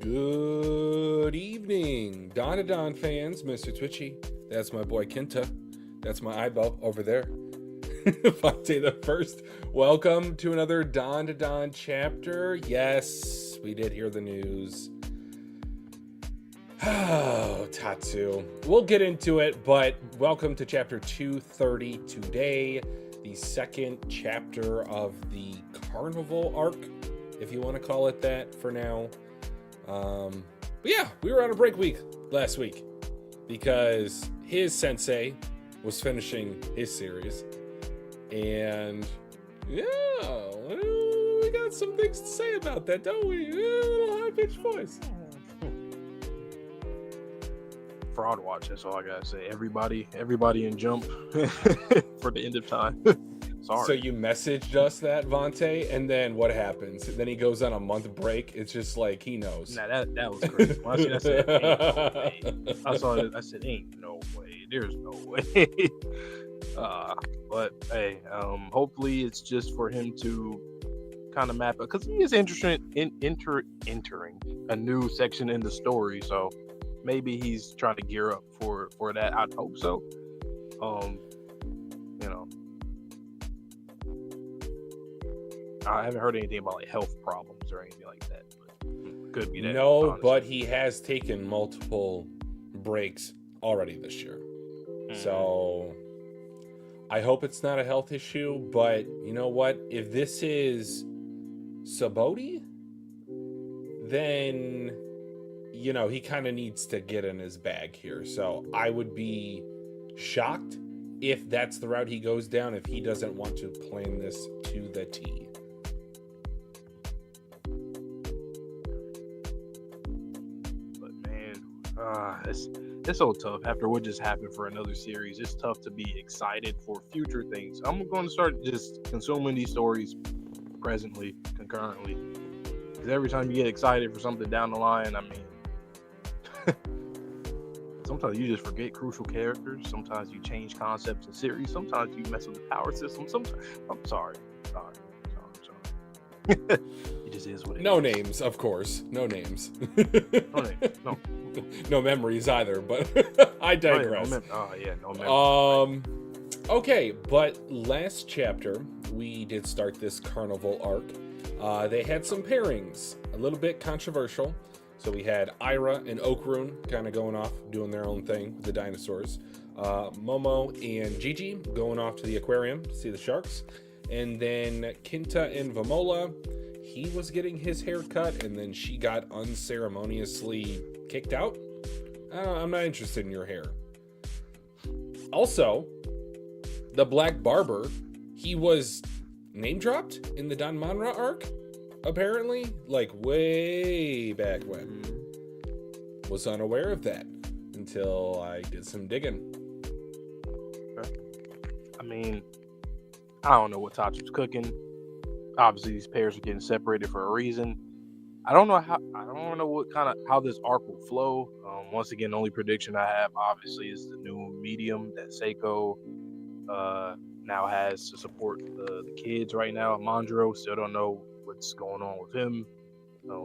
Good evening, Dandadan fans, Mr. Twitchy. That's my boy Kinta. That's my eyeball over there. Fonte the First. Welcome to another Dandadan chapter. Yes, we did hear the news. Oh, Tatsu. We'll get into it, but welcome to chapter 230 today, the second chapter of the Carnival arc, if you want to call it that for now. But yeah, we were on a break week last week because his sensei was finishing his series, and yeah, we got some things to say about that, don't we? A little high-pitched voice. Fraud watch, that's all I gotta say. Everybody in jump for the end of time. Sorry. So you messaged us that, Vontae, and then what happens? Then he goes on a month break. It's just like he knows. Nah, that was crazy. When I seen that, I said, ain't no way. I saw it, I said, ain't no way. There's no way. But hey, hopefully it's just for him to kind of map it, because he is interested in entering a new section in the story. So maybe he's trying to gear up for that. I'd hope so. You know, I haven't heard anything about like health problems or anything like that, but could be that. No, honestly. but he has taken multiple breaks already this year. So I hope it's not a health issue, but you know what? If this is Saboti, then you know, he kind of needs to get in his bag here. So I would be shocked if that's the route he goes down, if he doesn't want to plan this to the T. But man, it's so tough. After what just happened for another series, it's tough to be excited for future things. I'm going to start just consuming these stories presently, concurrently. Because every time you get excited for something down the line, I mean, sometimes you just forget crucial characters. Sometimes you change concepts in series. Sometimes you mess with the power system. Sometimes I'm sorry. It just is what it is. No names, of course. No names. No names. No. No memories either, but I digress. No memories. Okay, but last chapter, we did start this Carnival arc. They had some pairings, a little bit controversial. So we had Ira and Okrun kind of going off, doing their own thing with the dinosaurs. Momo and Gigi going off to the aquarium to see the sharks. And then Kinta and Vamola, he was getting his hair cut, and then she got unceremoniously kicked out. I'm not interested in your hair. Also, the Black Barber, he was name dropped in the Danmanra arc. Apparently, like way back when. Was unaware of that until I did some digging. I mean, I don't know what Tatsu's cooking. Obviously, these pairs are getting separated for a reason. I don't know how this arc will flow. Once again, the only prediction I have, obviously, is the new medium that Seiko now has to support the kids right now. Mandro, still don't know what's going on with him.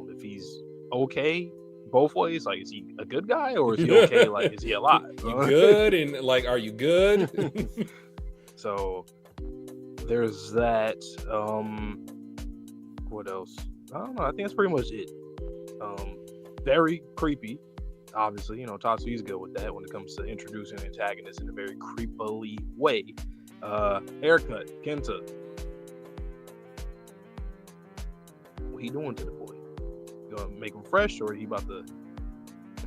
If he's okay both ways, like, is he a good guy or is he okay? Like, is he alive? You good? And like, are you good? So there's that. What else? I don't know. I think that's pretty much it. Very creepy. Obviously, you know, Tatsu is good with that when it comes to introducing antagonists in a very creepily way. Haircut, Kinta. What he doing to the boy? You gonna make him fresh, or he about to?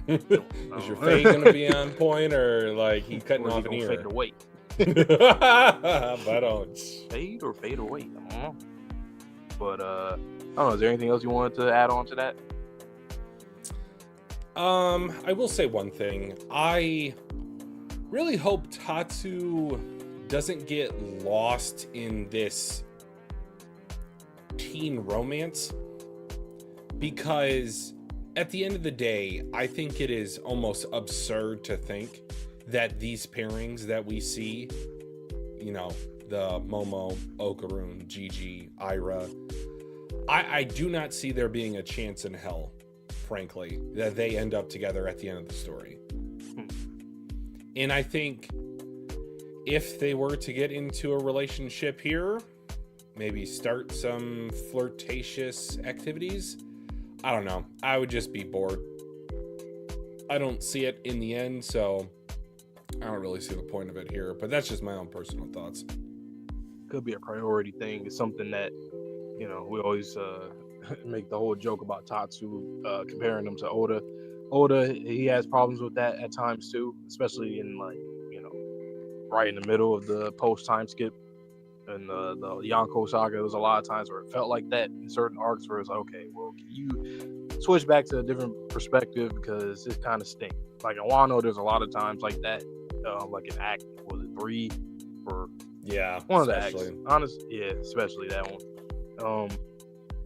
Is your fade gonna be on point, or like he cutting off an ear? Fade away. But fade away. I don't know. But I don't know. Is there anything else you wanted to add on to that? I will say one thing. I really hope Tatsu doesn't get lost in this teen romance, because at the end of the day, I think it is almost absurd to think that these pairings that we see, you know, the Momo, Okarun, Gigi, Ira, I do not see there being a chance in hell frankly, that they end up together at the end of the story. And I think if they were to get into a relationship here, maybe start some flirtatious activities, I don't know. I would just be bored. I don't see it in the end, so I don't really see the point of it here. But that's just my own personal thoughts. Could be a priority thing. It's something that, you know, we always make the whole joke about Tatsu, comparing him to Oda. Oda, he has problems with that at times too, especially in, like, you know, right in the middle of the post time skip and the Yonko saga. There was a lot of times where it felt like that in certain arcs where it's like, okay, well, can you switch back to a different perspective, because it kind of stinks. Like in Wano, there's a lot of times like that, like in Act, was it 3 or one of the acts? Honestly, yeah, especially that one.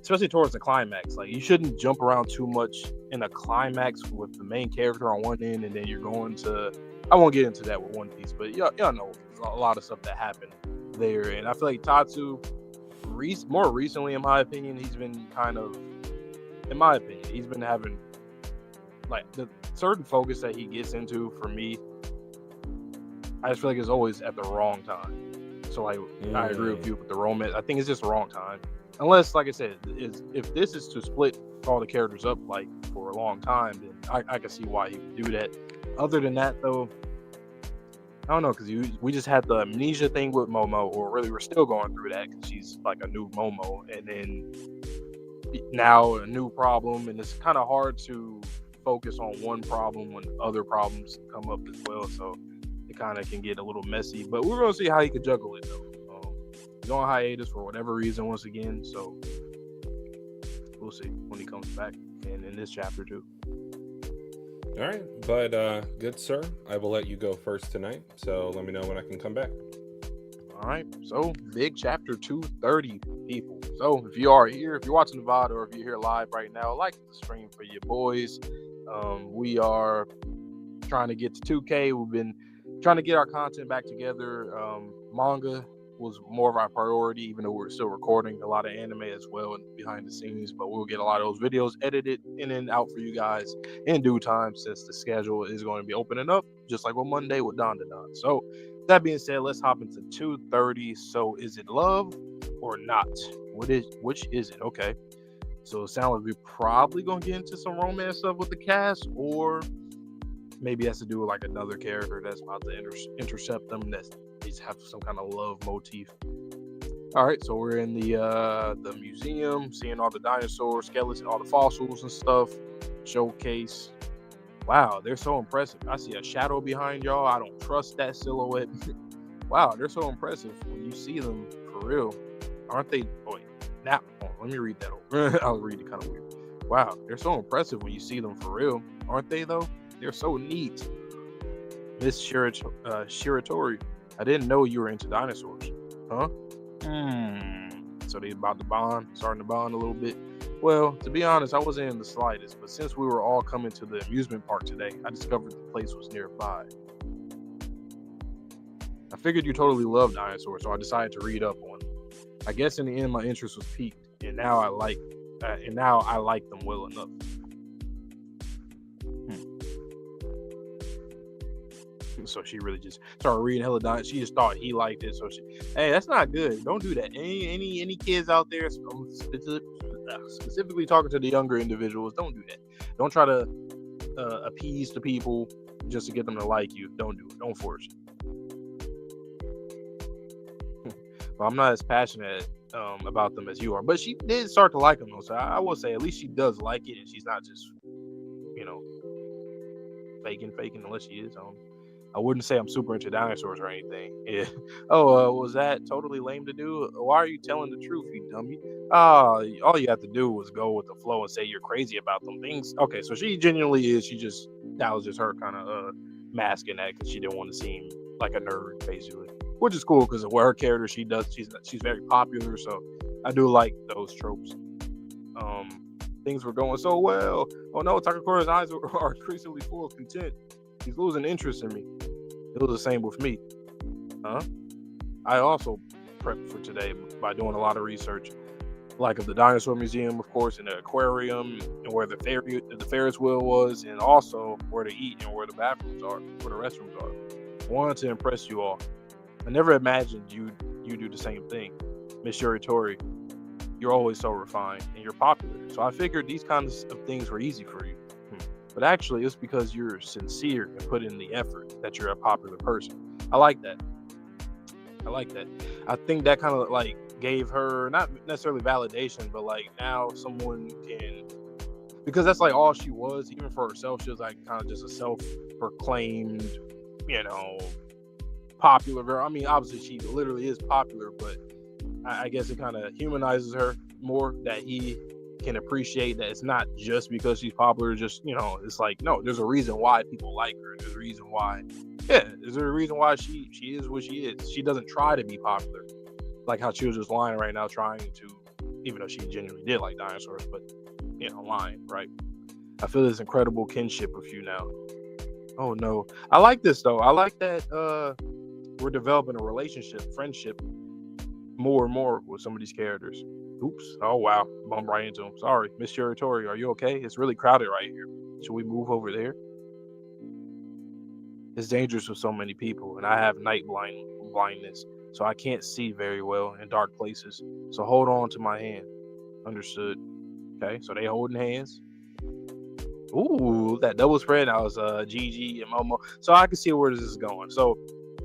Especially towards the climax, like you shouldn't jump around too much in a climax with the main character on one end, and then you're going to. I won't get into that with One Piece, but y'all know a lot of stuff that happened there, and I feel like Tatsu, more recently, in my opinion, he's been kind of, in my opinion, he's been having like the certain focus that he gets into. For me, I just feel like it's always at the wrong time. So like, I agree with you with the romance. I think it's just the wrong time. Unless, like I said, if this is to split all the characters up like for a long time, then I can see why he would do that. Other than that, though, I don't know, because we just had the amnesia thing with Momo, or really we're still going through that because she's like a new Momo, and then now a new problem, and it's kind of hard to focus on one problem when other problems come up as well. So it kind of can get a little messy, but we're going to see how he can juggle it, though. He's on hiatus for whatever reason once again, so we'll see when he comes back, and in this chapter too. All right, but good sir, I will let you go first tonight, so let me know when I can come back. All right, so big chapter 230, people. So if you are here, if you're watching the VOD, or if you're here live right now, like the stream for your boys. We are trying to get to 2K. We've been trying to get our content back together. Manga was more of our priority, even though we're still recording a lot of anime as well behind the scenes, but we'll get a lot of those videos edited in and out for you guys in due time, since the schedule is going to be opening up just like on Monday with Dandadan. So that being said, let's hop into 230. So is it love or not? Which is it? Okay, so it sounds like we're probably gonna get into some romance stuff with the cast, or maybe it has to do with like another character that's about to intercept them, that these have some kind of love motif. All right, so we're in the museum, seeing all the dinosaur skeletons, all the fossils and stuff. Showcase. Wow, they're so impressive. I see a shadow behind y'all. I don't trust that silhouette. Wow, they're so impressive when you see them for real. Aren't they? Oh, wait. Now, let me read that over. I'll read it kind of weird. Wow, they're so impressive when you see them for real. Aren't they, though? They're so neat. Miss Shiratori, I didn't know you were into dinosaurs. Huh? So they about to bond, starting to bond a little bit. Well, to be honest, I wasn't in the slightest, but since we were all coming to the amusement park today, I discovered the place was nearby. I figured you totally love dinosaurs, so I decided to read up on them. I guess in the end, my interest was piqued, and now I like them well enough. So she really just started reading hella dinosaurs. She just thought he liked it, so hey, that's not good. Don't do that. Any kids out there, specifically talking to the younger individuals, don't do that. Don't try to appease the people just to get them to like you. Don't do it. Don't force it. Well, I'm not as passionate about them as you are, but she did start to like them though. So I will say at least she does like it, and she's not just, faking unless she is. I wouldn't say I'm super into dinosaurs or anything. Yeah. Oh, was that totally lame to do? Why are you telling the truth, you dummy? All you have to do was go with the flow and say you're crazy about them things. Okay, so she genuinely is. That was just her kind of masking that because she didn't want to seem like a nerd, basically. Which is cool because of what her character she's very popular. So I do like those tropes. Things were going so well. Oh no, Takakura's eyes are increasingly full of content. He's losing interest in me. It was the same with me. Huh? I also prepped for today by doing a lot of research. like of the dinosaur museum, of course, and the aquarium, and where the Ferris wheel was, and also where to eat and where the bathrooms are, where the restrooms are. I wanted to impress you all. I never imagined you do the same thing. Miss Yuritori, you're always so refined and you're popular. So I figured these kinds of things were easy for you. But actually, it's because you're sincere and put in the effort that you're a popular person. I like that. I think that kind of like gave her not necessarily validation, but like now someone can, because that's like all she was. Even for herself, she was like kind of just a self-proclaimed, popular girl. I mean, obviously she literally is popular, but I guess it kind of humanizes her more, that he can appreciate that it's not just because she's popular. Just, it's like, no, there's a reason why people like her. There's a reason why, there's a reason why she is what she is. She doesn't try to be popular, like how she was just lying right now, trying to, even though she genuinely did like dinosaurs, but lying, right? I feel this incredible kinship with you now. Oh no, I like this though. I like that we're developing a relationship, friendship, more and more with some of these characters. Oops. Oh wow, bumped right into him. Sorry. Miss Yuritori, are you okay? It's really crowded right here. Should we move over there? It's dangerous with so many people, and I have night blindness, so I can't see very well in dark places. So hold on to my hand. Understood. Okay, so they holding hands. Ooh, that double spread. That was Gigi and Momo. So I can see where this is going. So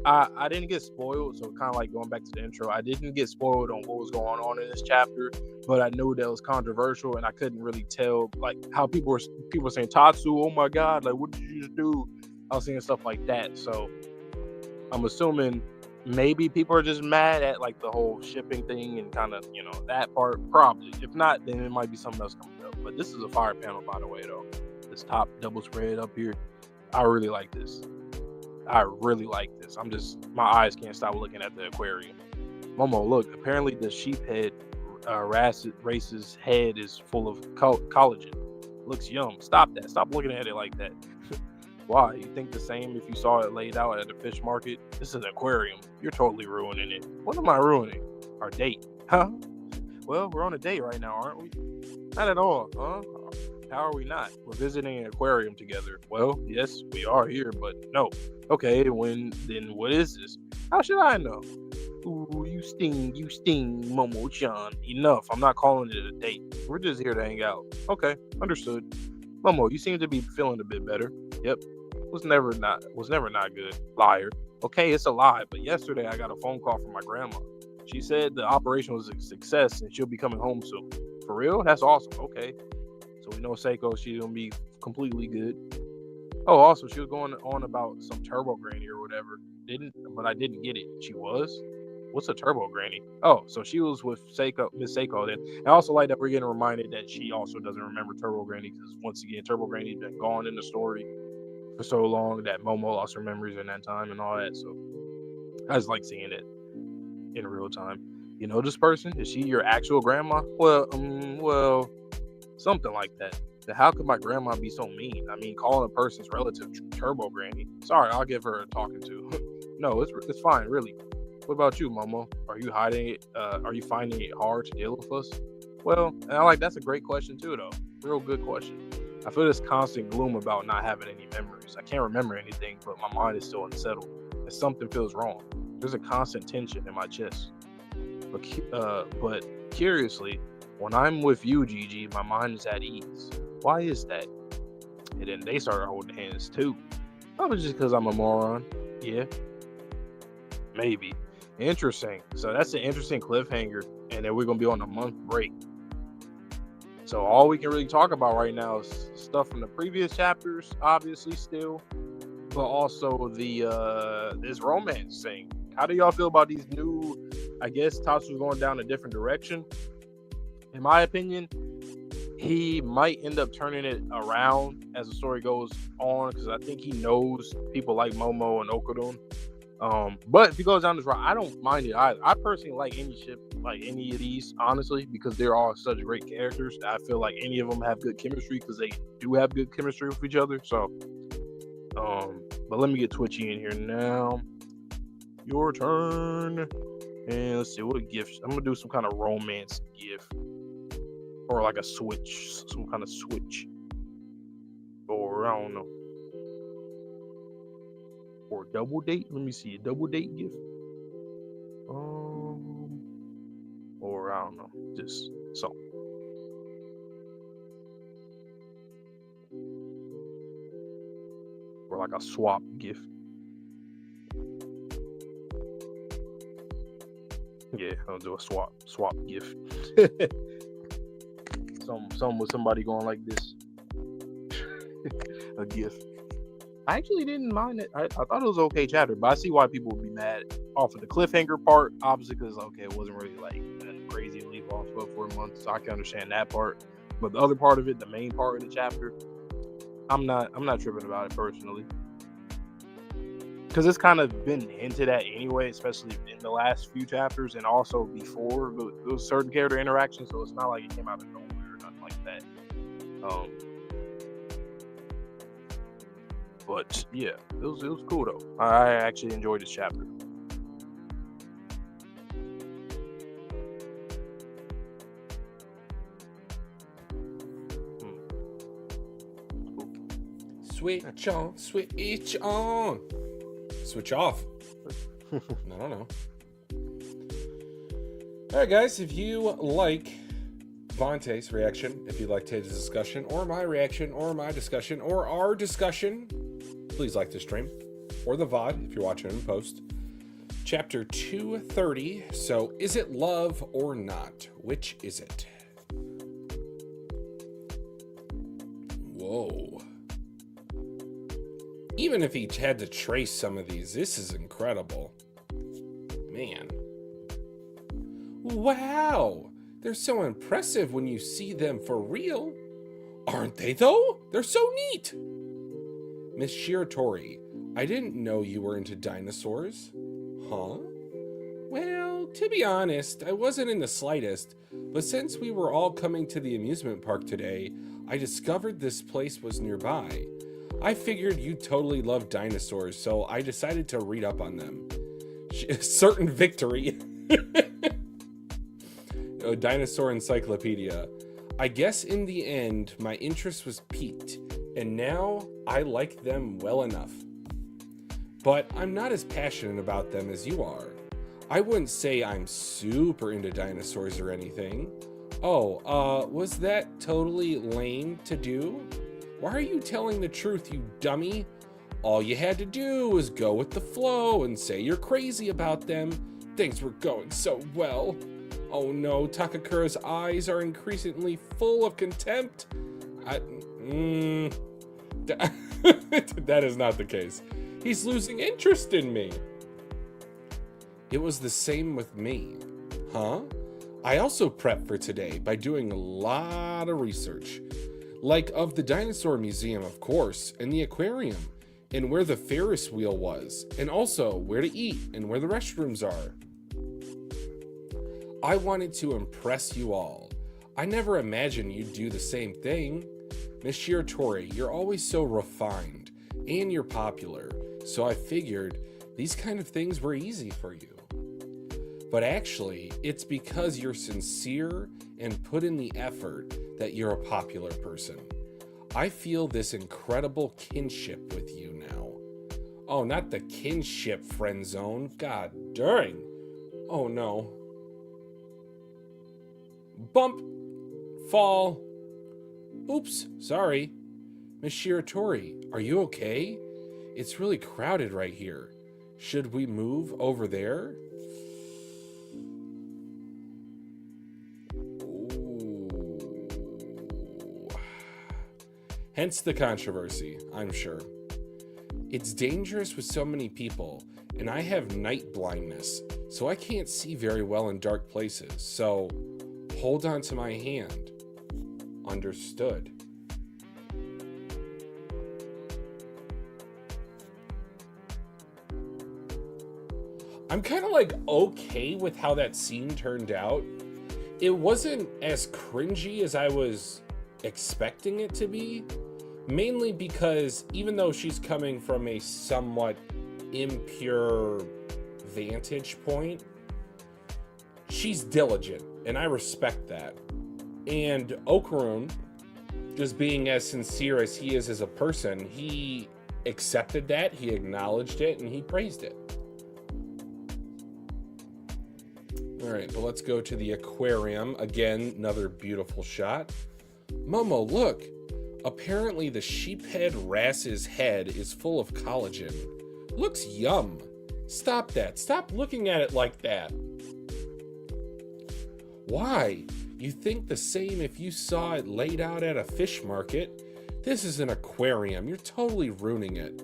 I didn't get spoiled, so kind of like going back to the intro, I didn't get spoiled on what was going on in this chapter, but I knew that it was controversial, and I couldn't really tell like how people were saying, Tatsu, oh my god, like what did you just do? I was seeing stuff like that, so I'm assuming maybe people are just mad at like the whole shipping thing and kind of that part. Probably, if not, then it might be something else coming up. But this is a fire panel, by the way, though. This top double spread up here, I really like this. My eyes can't stop looking at the aquarium. Momo, look, apparently the sheep head race's head is full of collagen. Looks yum. Stop that. Stop looking at it like that. Why? You think the same if you saw it laid out at a fish market? This is an aquarium. You're totally ruining it. What am I ruining? Our date. Huh? Well, we're on a date right now, aren't we? Not at all, huh? How are we not? We're visiting an aquarium together. Well, yes, we are here, but no. Okay, then what is this? How should I know? Ooh, you sting, Momo-chan. Enough. I'm not calling it a date. We're just here to hang out. Okay, understood. Momo, you seem to be feeling a bit better. Yep. Was never not good. Liar. Okay, it's a lie, but yesterday I got a phone call from my grandma. She said the operation was a success and she'll be coming home soon. For real? That's awesome. Okay. So we know Seiko, she's gonna be completely good. Oh, also she was going on about some turbo granny or whatever. But I didn't get it. She was? What's a turbo granny? Oh, so she was with Miss Seiko then. I also like that we're getting reminded that she also doesn't remember turbo granny, because once again, turbo granny's been gone in the story for so long that Momo lost her memories in that time and all that. So I just like seeing it in real time. You know this person? Is she your actual grandma? Well, something like that. How could my grandma be so mean? I mean, calling a person's relative turbo granny. Sorry, I'll give her a talking to. No, it's fine, really. What about you, Momo? Are you hiding it? Are you finding it hard to deal with us? Well, and that's a great question too, though. Real good question. I feel this constant gloom about not having any memories. I can't remember anything, but my mind is still unsettled, and something feels wrong. There's a constant tension in my chest. But curiously, when I'm with you, Gigi, my mind is at ease. Why is that? And then they started holding hands too. Probably just because I'm a moron. Yeah. Maybe. Interesting. So that's an interesting cliffhanger. And then we're going to be on a month break. So all we can really talk about right now is stuff from the previous chapters, obviously still. But also this romance thing. How do y'all feel about these new, I guess Tatsu's going down a different direction? In my opinion, he might end up turning it around as the story goes on, because I think he knows people like Momo and Okudon. But if he goes down this route, I don't mind it either. I personally like any ship, like any of these, honestly, because they're all such great characters. I feel like any of them have good chemistry, because they do have good chemistry with each other. So, but let me get Twitchy in here now. Your turn. And let's see what a gift. I'm gonna do some kind of romance gift. or like a switch, some kind of switch, or I don't know, or a double date. Let me see, a double date gift, or I don't know, just something. Or like a swap gift. Yeah, I'll do a swap gift. some with somebody going like this. A gift. I actually didn't mind it. I thought it was an okay chapter, but I see why people would be mad off of the cliffhanger part, obviously, because okay, it wasn't really like nothing crazy to leave off of for a month, so I can understand that part. But the other part of it, the main part of the chapter, I'm not tripping about it personally, because it's kind of been hinted at anyway, especially in the last few chapters and also before those certain character interactions. So it's not like it came out of nowhere or nothing like that. But yeah, it was cool though. I actually enjoyed this chapter. Switch on, switch on. Switch off. I don't know. Alright guys, if you like Vontae's reaction, if you like Tate's discussion, or my reaction, or my discussion, or our discussion, please like the stream, or the VOD if you're watching it in post. Chapter 230, so is it love or not? Which is it? Whoa. Even if he had to trace some of these, this is incredible. Man. Wow! They're so impressive when you see them for real. Aren't they, though? They're so neat! Miss Shiratori, I didn't know you were into dinosaurs. Huh? Well, to be honest, I wasn't in the slightest, but since we were all coming to the amusement park today, I discovered this place was nearby. I figured you totally love dinosaurs, so I decided to read up on them. Certain victory. A dinosaur encyclopedia. I guess in the end, my interest was piqued, and now I like them well enough. But I'm not as passionate about them as you are. I wouldn't say I'm super into dinosaurs or anything. Oh, was that totally lame to do? Why are you telling the truth, you dummy? All you had to do was go with the flow and say you're crazy about them. Things were going so well. Oh no, Takakura's eyes are increasingly full of contempt. That is not the case. He's losing interest in me. It was the same with me. Huh? I also prepped for today by doing a lot of research. Like of the dinosaur museum, of course, and the aquarium, and where the Ferris wheel was, and also where to eat and where the restrooms are. I wanted to impress you all. I never imagined you'd do the same thing. Miss Shiratori, you're always so refined, and you're popular, so I figured these kind of things were easy for you. But actually, it's because you're sincere and put in the effort that you're a popular person. I feel this incredible kinship with you now. Oh, not the kinship friend zone. God dang. Oh no. Bump. Fall. Oops, sorry. Miss Shiratori, are you okay? It's really crowded right here. Should we move over there? Hence the controversy, I'm sure. It's dangerous with so many people, and I have night blindness, so I can't see very well in dark places, so hold on to my hand. Understood. I'm kind of like okay with how that scene turned out. It wasn't as cringy as I was expecting it to be, mainly because even though she's coming from a somewhat impure vantage point, she's diligent, and I respect that. And Okarun, just being as sincere as he is as a person, he accepted that, he acknowledged it, and he praised it. All right, but let's go to the aquarium. Again, another beautiful shot. Momo, look. Apparently the sheephead wrass's head is full of collagen. Looks yum. Stop that. Stop looking at it like that. Why? You think the same if you saw it laid out at a fish market. This is an aquarium. You're totally ruining it.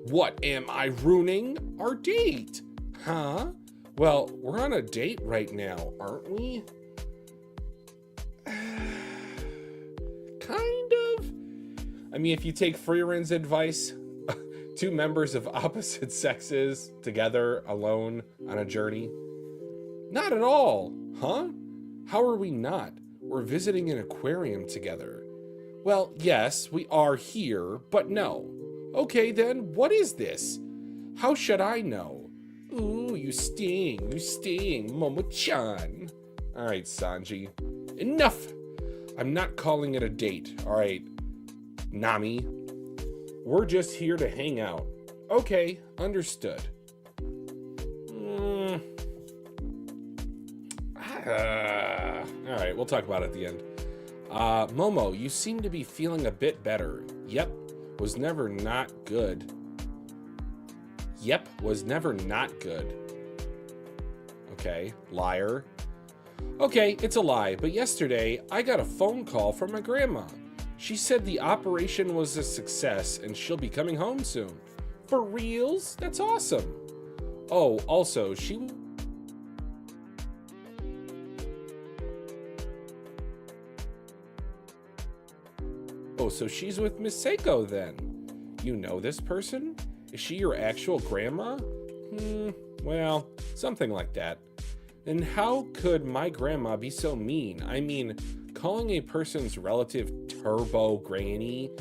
What am I ruining? Our date. Huh? Well, we're on a date right now, aren't we? Kind of. I mean, if you take Frieren's advice, two members of opposite sexes together alone on a journey. Not at all, huh? How are we not? We're visiting an aquarium together. Well, yes, we are here, but no. Okay then, what is this? How should I know? Ooh, you sting, Momo-chan. All right, Sanji, enough. I'm not calling it a date, all right, Nami. We're just here to hang out. Okay, understood. All right, we'll talk about it at the end. Momo, you seem to be feeling a bit better. Yep, was never not good. Okay, liar. Okay, it's a lie, but yesterday I got a phone call from my grandma. She said the operation was a success and she'll be coming home soon. For reals? That's awesome. Oh, also, so she's with Miss Seiko then. You know this person? Is she your actual grandma? Well, something like that. And how could my grandma be so mean? I mean, calling a person's relative turbo granny?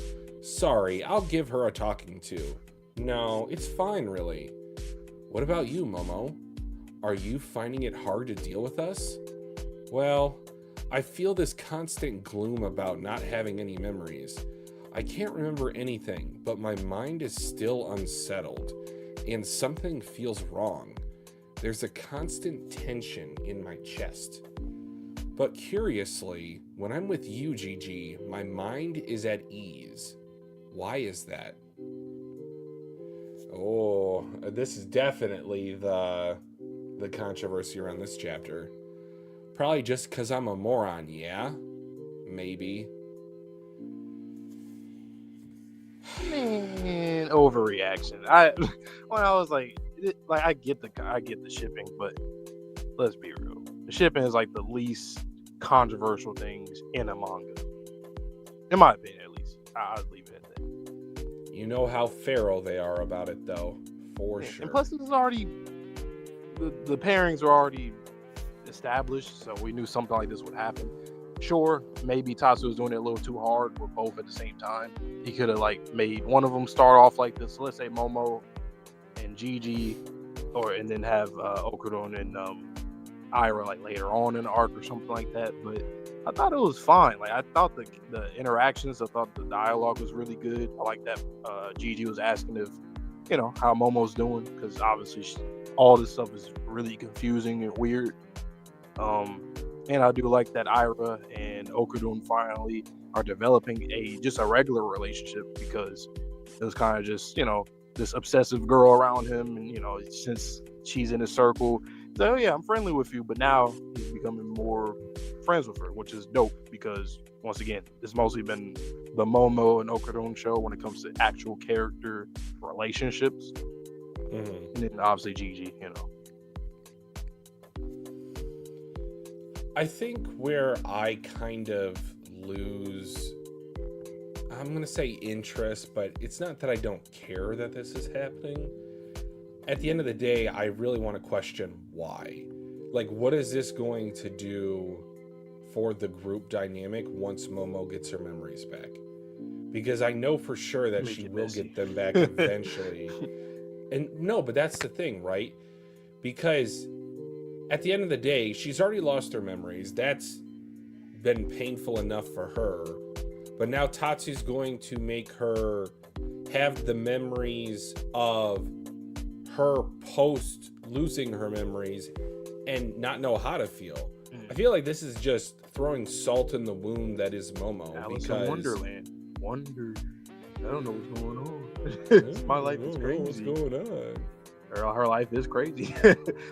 Sorry, I'll give her a talking to. No, it's fine, really. What about you, Momo? Are you finding it hard to deal with us? Well, I feel this constant gloom about not having any memories. I can't remember anything, but my mind is still unsettled, and something feels wrong. There's a constant tension in my chest. But curiously, when I'm with you, Gigi, my mind is at ease. Why is that? Oh, this is definitely the controversy around this chapter. Probably just because I'm a moron, yeah? Maybe. Man, overreaction. I was like I get the shipping, but let's be real. The shipping is like the least controversial things in a manga, in my opinion, at least. I'll leave it at that. You know how feral they are about it, though, for sure. And plus, this is already the pairings are already established, so we knew something like this would happen. Sure, maybe Tatsu was doing it a little too hard with both at the same time. He could have like made one of them start off like this. So let's say Momo and Gigi, and then have Okarun and Ira like later on in the arc or something like that. But I thought it was fine. Like I thought the interactions, I thought the dialogue was really good. I like that Gigi was asking if how Momo's doing, because obviously all this stuff is really confusing and weird. And I do like that Ira and Okarun finally are developing just a regular relationship, because it was kind of just, this obsessive girl around him. And, since she's in his circle, so yeah, I'm friendly with you. But now he's becoming more friends with her, which is dope, because once again, it's mostly been the Momo and Okarun show when it comes to actual character relationships. And then obviously Gigi, I think where I kind of lose, I'm going to say interest, but it's not that I don't care that this is happening. At the end of the day, I really want to question why. Like, what is this going to do for the group dynamic once Momo gets her memories back? Because I know for sure that she will get them back eventually. And no, but that's the thing, right? Because at the end of the day, she's already lost her memories. That's been painful enough for her. But now Tatsu's going to make her have the memories of her post losing her memories and not know how to feel. I feel like this is just throwing salt in the wound that is Momo. Alice because in Wonderland. Wonder. I don't know what's going on. My life is crazy. What's going on? Her life is crazy.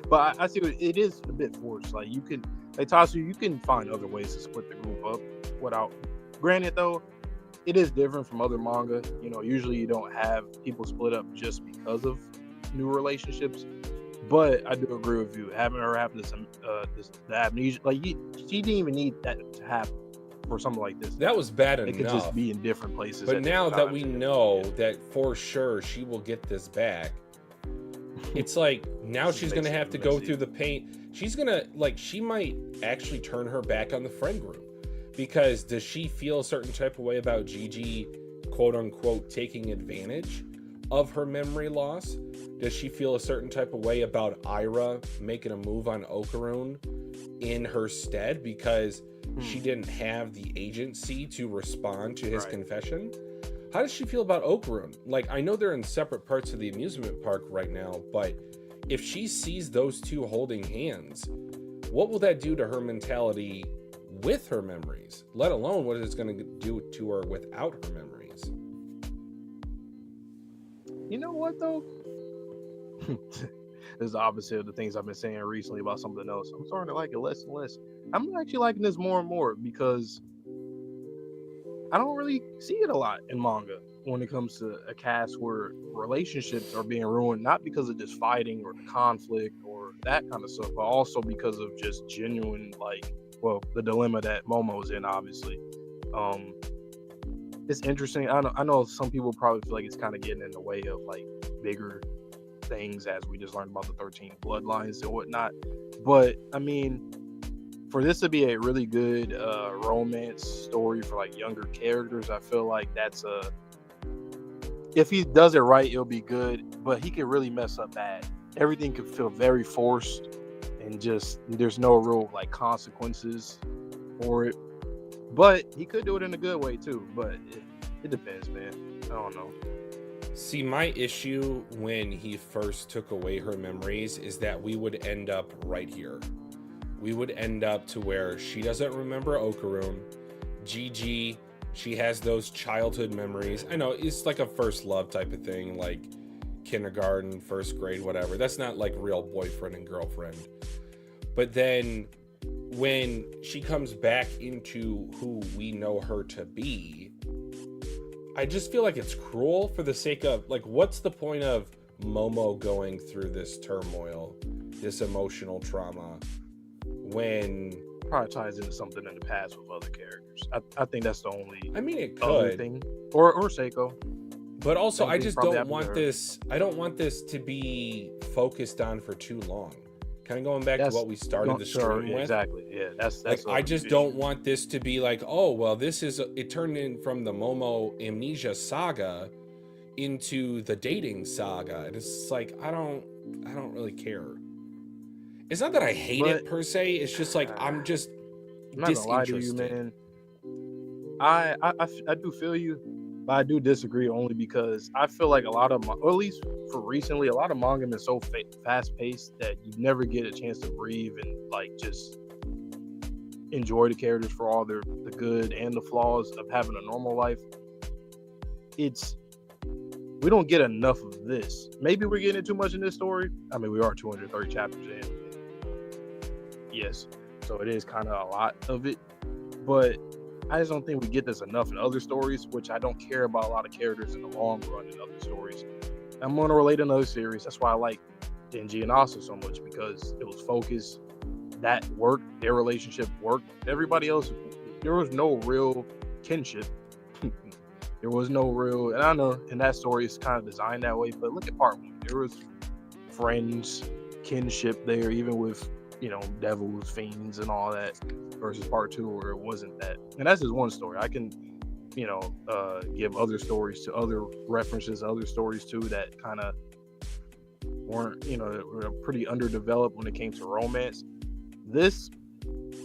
But I see it is a bit forced. Like you can, like Tatsu, you can find other ways to split the group up without. Granted, though, it is different from other manga. You know, usually you don't have people split up just because of new relationships. But I do agree with you. Having her have this the amnesia, like she didn't even need that to happen for something like this. That was bad enough. It could just be in different places. But now that we know that for sure she will get this back, it's like now she's gonna have to go through the pain. She's gonna she might actually turn her back on the friend group, because does she feel a certain type of way about Gigi, quote unquote, taking advantage of her memory loss? Does she feel a certain type of way about Ira making a move on Okarun in her stead because she didn't have the agency to respond to his confession? How does she feel about Okarun? Like, I know they're in separate parts of the amusement park right now, but if she sees those two holding hands, what will that do to her mentality with her memories, let alone what it's going to do to her without her memories? You know what, though? This is the opposite of the things I've been saying recently about something else. I'm starting to like it less and less. I'm actually liking this more and more because I don't really see it a lot in manga when it comes to a cast where relationships are being ruined, not because of just fighting or the conflict or that kind of stuff, but also because of just genuine, the dilemma that Momo's in, obviously. It's interesting. I know some people probably feel like it's kind of getting in the way of bigger things, as we just learned about the 13 bloodlines and whatnot. But I mean, for this to be a really good romance story for younger characters, I feel like that's if he does it right, it'll be good. But he can really mess up bad. Everything could feel very forced, and just there's no real consequences for it. But he could do it in a good way too. But it depends, man. I don't know. See, my issue when he first took away her memories is that we would end up right here. We would end up to where she doesn't remember Okarun. Gigi, she has those childhood memories. I know it's like a first love type of thing, like kindergarten, first grade, whatever. That's not like real boyfriend and girlfriend. But then when she comes back into who we know her to be, I just feel like it's cruel for the sake of, what's the point of Momo going through this turmoil, this emotional trauma, when probably ties into something in the past with other characters. I think that's the only. I mean, it could thing, or Seiko. But also, I just don't want this. I don't want this to be focused on for too long. Kind of going back to what we started the stream with. Exactly. Yeah, that's I just don't want this to be it turned in from the Momo amnesia saga into the dating saga, and it's I don't really care. It's not that I hate it per se. It's just I'm just not gonna lie to you, man. I do feel you, but I do disagree only because I feel like a lot of, or at least for recently, a lot of manga is so fast paced that you never get a chance to breathe and just enjoy the characters for all the good and the flaws of having a normal life. We don't get enough of this. Maybe we're getting too much in this story. I mean, we are 230 chapters in. Yes, so it is kind of a lot of it, but I just don't think we get this enough in other stories, which I don't care about a lot of characters in the long run in other stories. I'm going to relate another series. That's why I like Denji and Asa so much, because it was focused. That worked. Their relationship worked. Everybody else, there was no real kinship. There was no real, and I know in that story it's kind of designed that way, but look at part one. There was friends, kinship there, even with devils, fiends, and all that, versus part two where it wasn't that. And that's just one story. I can, give other stories to other references, other stories too that kind of weren't, were pretty underdeveloped when it came to romance. This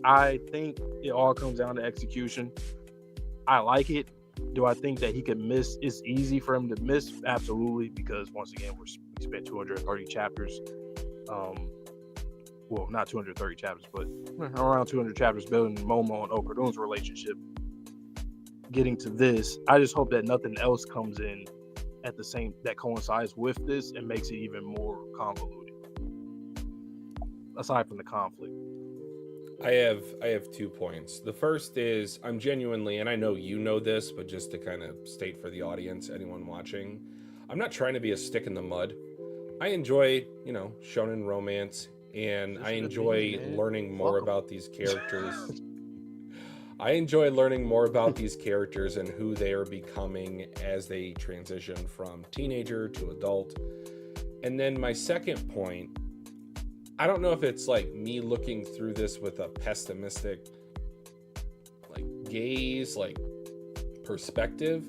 I think it all comes down to execution. I like it. Do I think that he could miss? It's easy for him to miss, absolutely, because once again, we spent 230 chapters. Well, not 230 chapters, but around 200 chapters building Momo and Okudun's relationship. Getting to this, I just hope that nothing else comes in at the same that coincides with this and makes it even more convoluted. Aside from the conflict. I have 2 points. The first is I'm genuinely, and I know you know this, but just to kind of state for the audience, anyone watching, I'm not trying to be a stick in the mud. I enjoy, shonen romance, and I enjoy learning more about these characters. I enjoy learning more about these characters and who they are becoming as they transition from teenager to adult. And then my second point, I don't know if it's like me looking through this with a pessimistic gaze, perspective.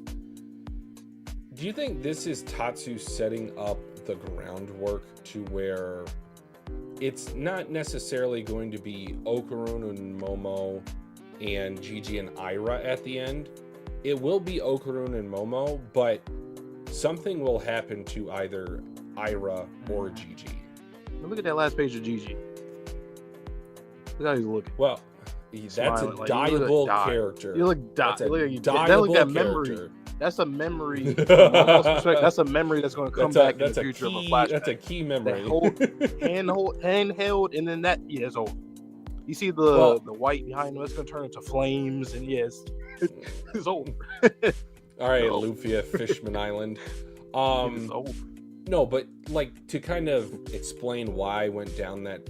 Do you think this is Tatsu setting up the groundwork to where it's not necessarily going to be Okurun and Momo and Gigi and Ira at the end? It will be Okurun and Momo, but something will happen to either Ira or Gigi. Look at that last page of Gigi. Look how he's looking. Well, that's smiling, a dieable character. You look That's a dieable dieable memory. character. That's a memory. That's a memory that's going to come back in the future of a flashback. That's a key memory. Handheld, and then that it's over. You see the white behind him. It's going to turn into flames, and yes, it's over. All right, Lufia, Fishman Island. It's over. No, but to kind of explain why I went down that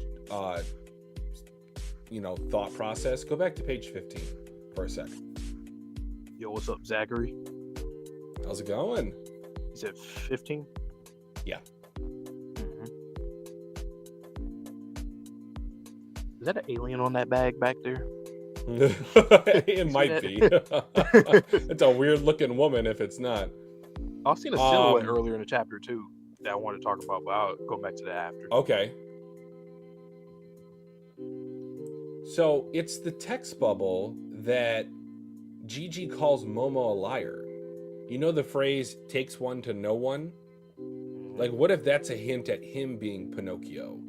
thought process, go back to page 15 for a second. Yo, what's up, Zachary? How's it going? You said 15? Yeah. Mm-hmm. Is that an alien on that bag back there? It might be. It's a weird looking woman if it's not. I've seen a silhouette earlier in the chapter too that I want to talk about, but I'll go back to that after. Okay. So it's the text bubble that Gigi calls Momo a liar. You know the phrase, takes one to know one? What if that's a hint at him being Pinocchio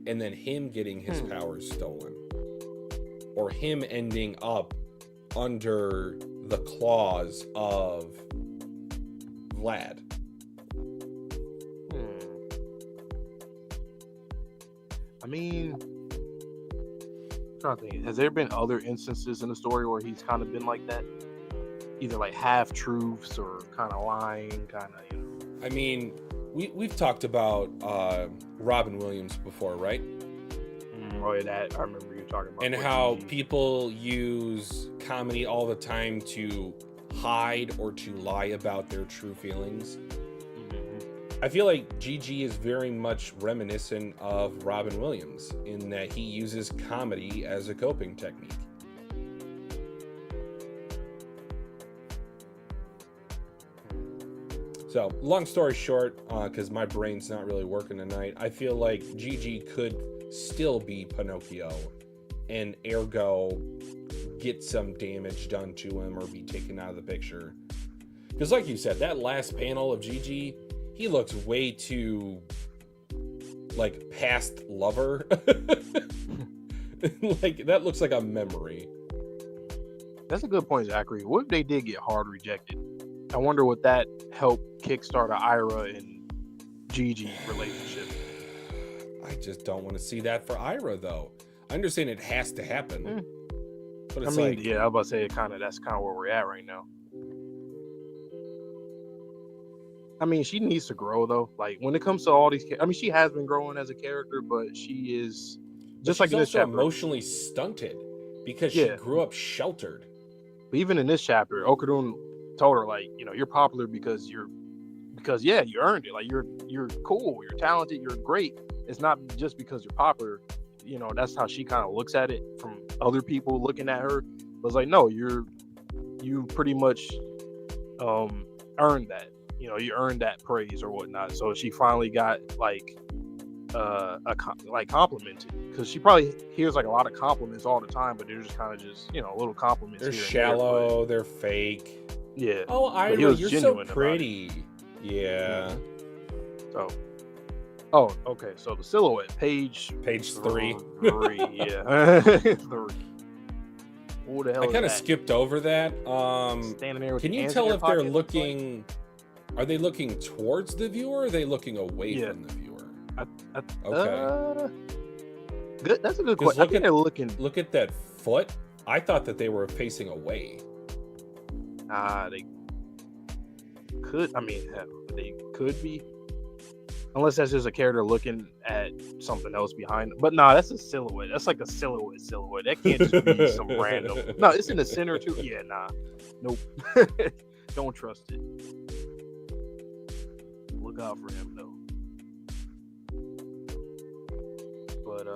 and then him getting his powers stolen? Or him ending up under the claws of Vlad? I mean, I'm trying to think, has there been other instances in the story where he's kind of been like that? Either half truths or kind of lying, I mean, we've talked about Robin Williams before, right? Oh yeah, that I remember you talking about. And how people use comedy all the time to hide or to lie about their true feelings. I feel like Gigi is very much reminiscent of Robin Williams in that he uses comedy as a coping technique. So, long story short, because my brain's not really working tonight, I feel like Gigi could still be Pinocchio and ergo get some damage done to him or be taken out of the picture. Because like you said, that last panel of Gigi, he looks way too past lover. That looks like a memory. That's a good point, Zachary. What if they did get hard rejected? I wonder what that helped kickstart a Ira and Gigi relationship. I just don't want to see that for Ira, though. I understand it has to happen. But it's I was about to say that's kind of where we're at right now. I mean, she needs to grow, though. When it comes to all these... I mean, she has been growing as a character, but she is... Just like in this chapter... emotionally stunted because she grew up sheltered. But even in this chapter, Okudun told her, you're popular because you earned it. You're cool, you're talented, you're great. It's not just because you're popular. That's how she kind of looks at it from other people looking at her. But it's no, you pretty much earned that. You earned that praise or whatnot. So she finally got complimented, because she probably hears like a lot of compliments all the time, but they're just kind of just little compliments. They're here shallow. and there, they're fake. but, yeah. Oh, But he Ira, was you're so genuine about it. pretty. Yeah. So, oh, okay. So the silhouette, page 3. 3, yeah. 3. Who the hell? I kind of skipped over that. Standing there with Can the you hands tell in their if they're pockets, looking? Are they looking towards the viewer? Or are they looking away from the viewer? Okay. Good. That's a good question. I think they're looking. Look at that foot. I thought that they were facing away. They could. I mean, they could be. Unless that's just a character looking at something else behind. But nah, that's a silhouette. That's like a silhouette. That can't just be some random. No, it's in the center too. Yeah, nah. Nope. Don't trust it. Look out for him though. But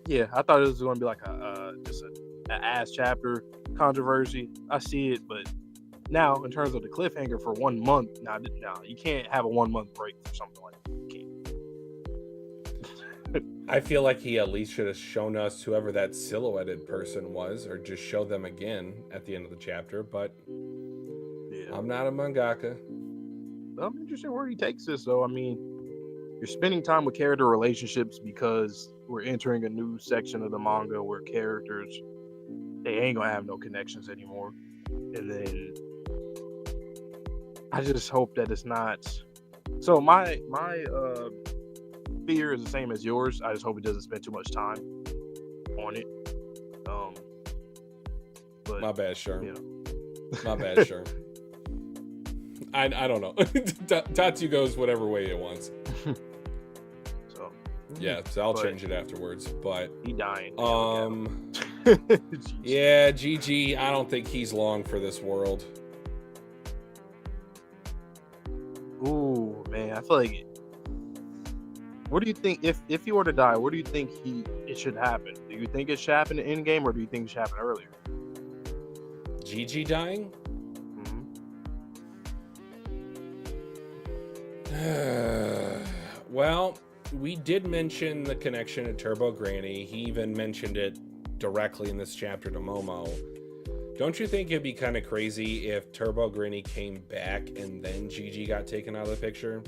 yeah, I thought it was going to be like just an ass chapter controversy. I see it, but now in terms of the cliffhanger for 1 month, now you can't have a 1 month break for something like that. You can't. I feel like he at least should have shown us whoever that silhouetted person was, or just show them again at the end of the chapter. But yeah, I'm not a mangaka. I'm interested where he takes this, though. I mean, you're spending time with character relationships because we're entering a new section of the manga where characters, they ain't gonna have no connections anymore. And then I just hope that it's not. So my fear is the same as yours. I just hope it doesn't spend too much time on it. But my bad, Sherm. You know. My bad, Sherm. I don't know. Tatsu goes whatever way it wants. So yeah, so I'll change it afterwards. But he dying. Yeah, GG. I don't think he's long for this world. Ooh, man, I feel like. What do you think if he were to die? What do you think it should happen? Do you think it should happen in game, or do you think it should happen earlier? GG dying? Well, we did mention the connection to Turbo Granny. He even mentioned it directly in this chapter to Momo. Don't you think it'd be kind of crazy if Turbo Granny came back and then Gigi got taken out of the picture?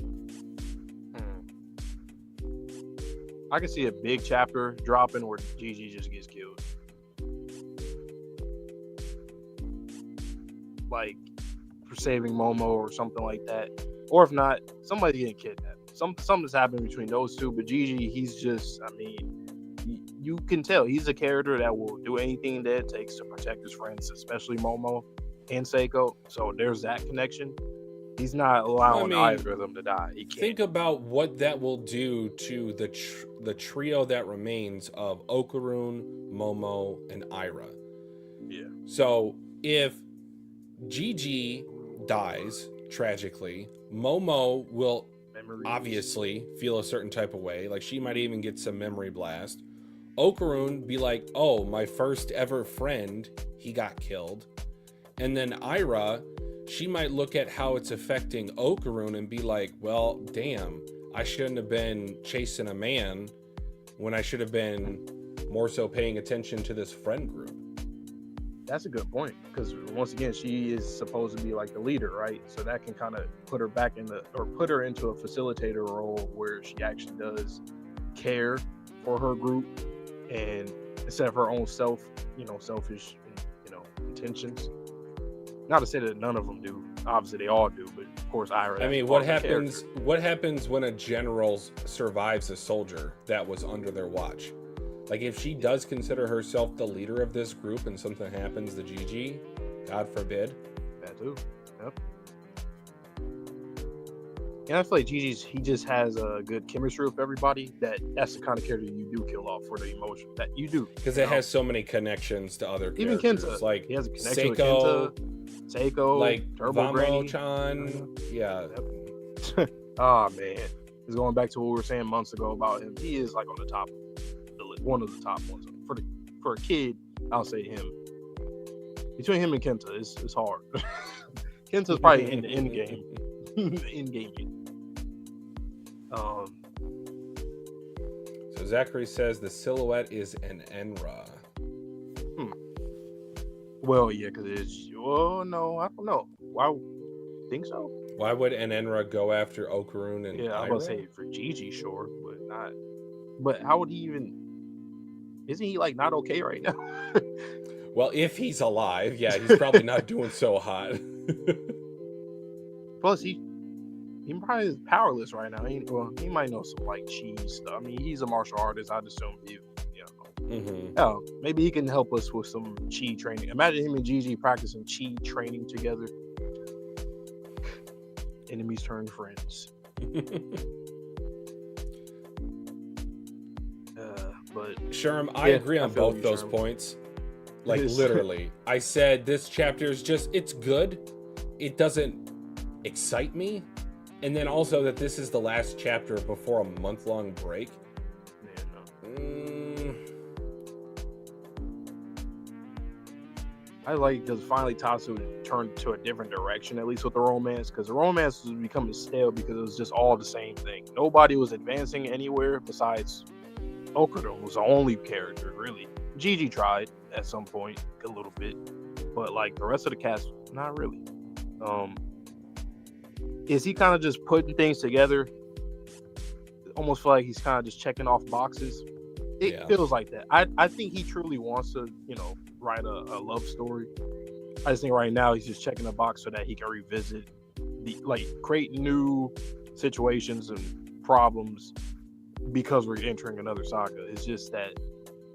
I can see a big chapter dropping where Gigi just gets killed. Like, for saving Momo or something like that. Or if not, somebody getting kidnapped. Something's happened between those two, but Gigi, he's just, I mean, you can tell he's a character that will do anything that it takes to protect his friends, especially Momo and Seiko. So there's that connection. He's not allowing either of them to die. He can't. Think about what that will do to the trio that remains of Okarun, Momo, and Ira. Yeah. So if Gigi dies tragically, Momo will obviously feel a certain type of way. Like, she might even get some memory blast. Okarun be like, oh, my first ever friend, he got killed. And then Ira, she might look at how it's affecting Okarun and be like, well, damn, I shouldn't have been chasing a man when I should have been more so paying attention to this friend group. That's a good point, because once again, she is supposed to be like the leader, right? So that can kind of put her back put her into a facilitator role where she actually does care for her group, and instead of her own selfish, intentions. Not to say that none of them do. Obviously, they all do, but of course, Ira. I mean, what happens when a general survives a soldier that was under their watch? Like, if she does consider herself the leader of this group and something happens to Gigi, God forbid. That too. Yep. And I feel like he just has a good chemistry with everybody. That's the kind of character you do kill off for the emotion that you do. Because it has so many connections to other characters. Even Kinta. Like, he has a connection with Kinta, Seiko, like Turbo Granny. Chan. Yeah. Yep. Oh, man. It's going back to what we were saying months ago about him. He is like on the top, one of the top ones. For a kid, I'll say him. Between him and Kinta, it's hard. Kinta's probably in the end game. So Zachary says the silhouette is an Enra. Well, yeah, because it's. Oh no, I don't know. Why? Think so? Why would an Enra go after Okarun and Yeah, I was Ira? gonna say for Gigi, sure, but not. But how would he even? Isn't he like not okay right now? Well, if he's alive, yeah, he's probably not doing so hot. Plus, he probably is powerless right now. He might know some like chi stuff. I mean, he's a martial artist. I'd assume he, Oh, maybe he can help us with some chi training. Imagine him and Gigi practicing chi training together. Enemies turn friends. But Sherm, I agree on both those points. Like literally, I said this chapter is just, it's good. It doesn't excite me. And then also that this is the last chapter before a month-long break. I like because finally Tatsu turned to a different direction, at least with the romance, because the romance was becoming stale because it was just all the same thing. Nobody was advancing anywhere besides Okarun was the only character, really. Gigi tried at some point a little bit, but like the rest of the cast, not really. Is he kind of just putting things together? Almost feel like he's kind of just checking off boxes. It feels like that. I think he truly wants to, write a love story. I just think right now he's just checking a box so that he can revisit create new situations and problems because we're entering another saga. It's just that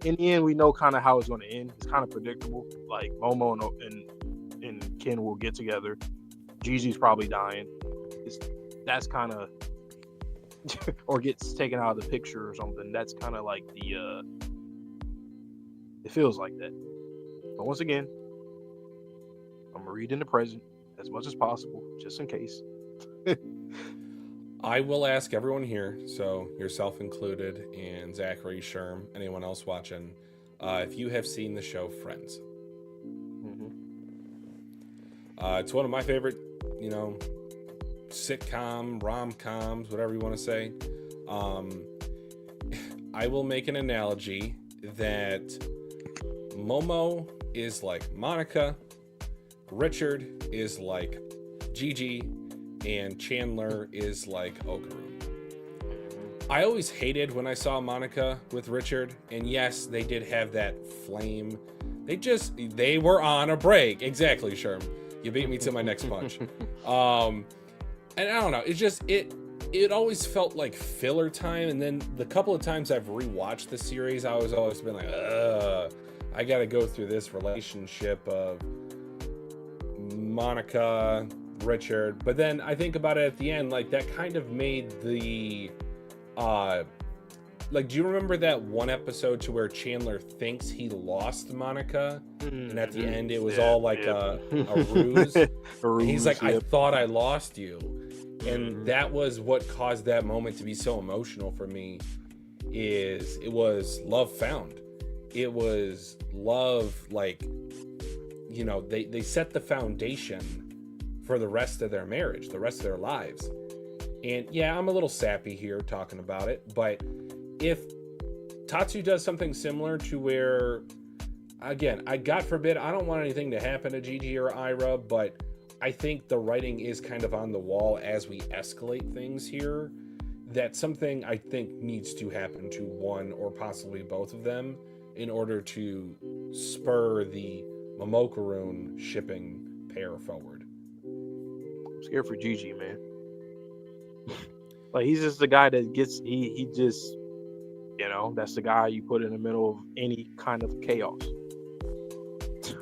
in the end we know kind of how it's going to end. It's kind of predictable. Like Momo and Ken will get together. Gigi's probably dying. That's kind of or gets taken out of the picture or something. That's kind of like the it feels like that. But once again, I'm gonna read in the present as much as possible, just in case. I will ask everyone here, so yourself included, and Zachary, Sherm, anyone else watching, if you have seen the show Friends. It's one of my favorite, sitcom, rom-coms, whatever you want to say. I will make an analogy that Momo is like Monica, Richard is like Gigi, and Chandler is like Okarun. I always hated when I saw Monica with Richard, and yes, they did have that flame. They were on a break. Exactly, Sherm. You beat me to my next punch. And I don't know, it always felt like filler time, and then the couple of times I've rewatched the series, I was always been like, I gotta go through this relationship of Monica, Richard, but then I think about it at the end, like that kind of made the do you remember that one episode to where Chandler thinks he lost Monica, and at the end it was all like a ruse? And he's like, I thought I lost you, and that was what caused that moment to be so emotional for me. It was love found. It was love, they set the foundation for the rest of their marriage, the rest of their lives. And yeah, I'm a little sappy here talking about it, but if Tatsu does something similar to where, again, God forbid, I don't want anything to happen to Gigi or Ira, but I think the writing is kind of on the wall as we escalate things here, that something I think needs to happen to one or possibly both of them in order to spur the Momokarun shipping pair forward. I'm scared for Gigi, man. Like, he's just the guy that gets, he just, that's the guy you put in the middle of any kind of chaos.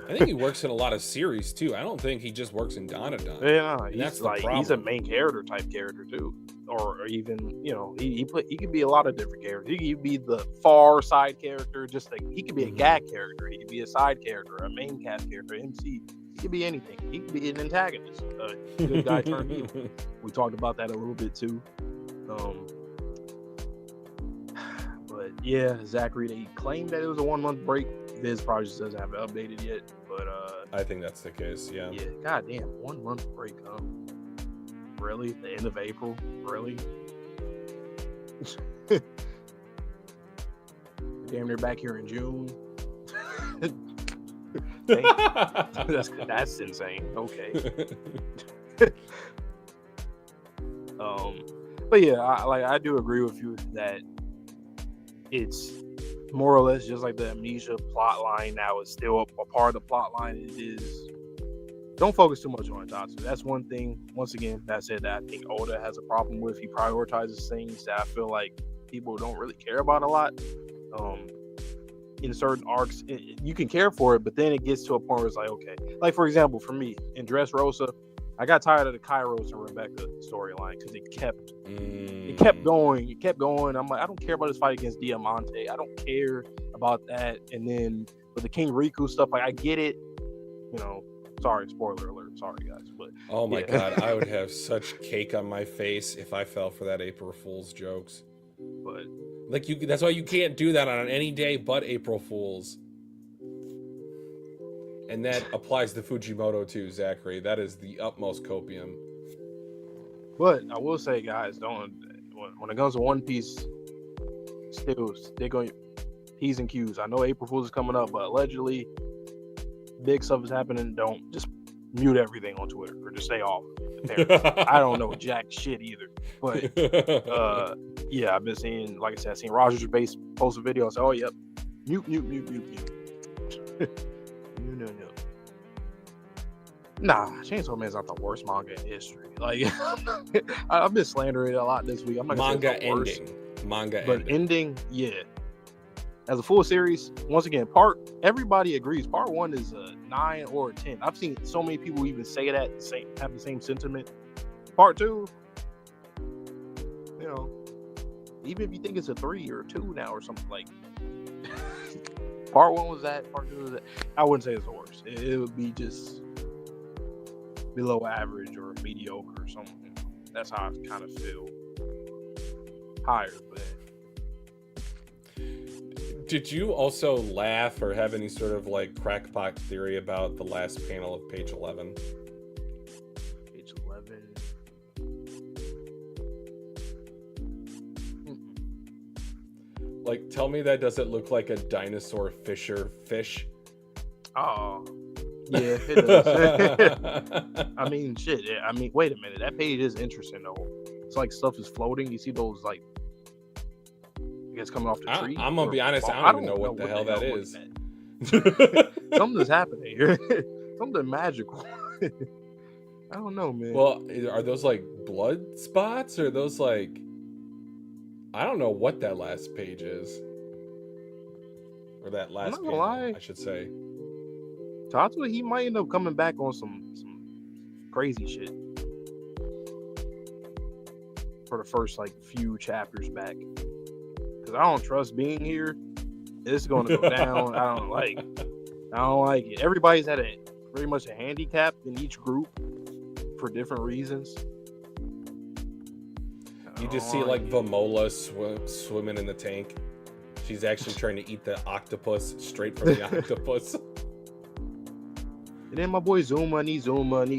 I think he works in a lot of series too. I don't think he just works in Dandadan. Yeah, that's like, he's a main character type character too. Or even, he could be a lot of different characters. He could be the far side character, he could be a gag character. He could be a side character, a main cast character, MC. He could be anything. He could be an antagonist, a good guy turned evil. We talked about that a little bit too. But yeah, Zachary, they claimed that it was a 1 month break. Viz probably just doesn't have it updated yet, but I think that's the case. Yeah. Yeah. Goddamn, 1 month break. Really? The end of April? Really? damn near back here in June. That's insane. Okay. But yeah, I do agree with you that it's more or less just like the Amnesia plot line now. It's still a part of the plot line. It is. Don't focus too much on Tatsu. That's one thing. Once again, that said, that I think Oda has a problem with. He prioritizes things that I feel like people don't really care about a lot. In certain arcs, you can care for it, but then it gets to a point where it's like, okay. Like, for example, for me, in Dressrosa, I got tired of the Kairos and Rebecca storyline because it kept going. It kept going. I'm like, I don't care about this fight against Diamante. I don't care about that. And then with the King Riku stuff, like, I get it. You know, sorry, spoiler alert. Sorry, guys. But oh my God, I would have such cake on my face if I fell for that April Fool's jokes. But like, that's why you can't do that on any day but April Fool's. And that applies to Fujimoto too, Zachary. That is the utmost copium. But I will say, guys, when it comes to One Piece, still stick on P's and Q's. I know April Fool's is coming up, but allegedly big stuff is happening. Don't just mute everything on Twitter or just stay off. I don't know jack shit either. But yeah, I've been seeing, like I said, Rogers Base post a video and say, oh, yep, mute. No. Nah, Chainsaw Man's not the worst manga in history. Like, I've been slandering it a lot this week. I'm not gonna say it's the worst. Manga but ending, yeah. As a full series, once again, everybody agrees. Part 1 is a 9 or a 10. I've seen so many people even say that, have the same sentiment. Part 2, you know, even if you think it's a 3 or a 2 now or something, like, Part 1 was that, Part 2 was that. I wouldn't say it's the worst. It would be just below average or mediocre or something. That's how I kind of feel. Higher, but. Did you also laugh or have any sort of like crackpot theory about the last panel of page 11? Page 11. Like, tell me that doesn't look like a dinosaur fish. Oh, yeah, it does. I mean, shit. I mean, wait a minute. That page is interesting, though. It's like stuff is floating. You see those, like, I guess coming off the tree? I'm going to be honest. I don't even know what the hell that is. Something's happening here. Something magical. I don't know, man. Well, are those, like, blood spots? Or are those, like... I don't know what that last page is. Or that last panel, I should say. Tatsu, he might end up coming back on some crazy shit. For the first, like, few chapters back. Because I don't trust being here. It's going to go down. I don't like it. Everybody's had pretty much a handicap in each group for different reasons. You just see like Vamola swimming in the tank. She's actually trying to eat the octopus straight from the octopus. And then my boy Zuma, need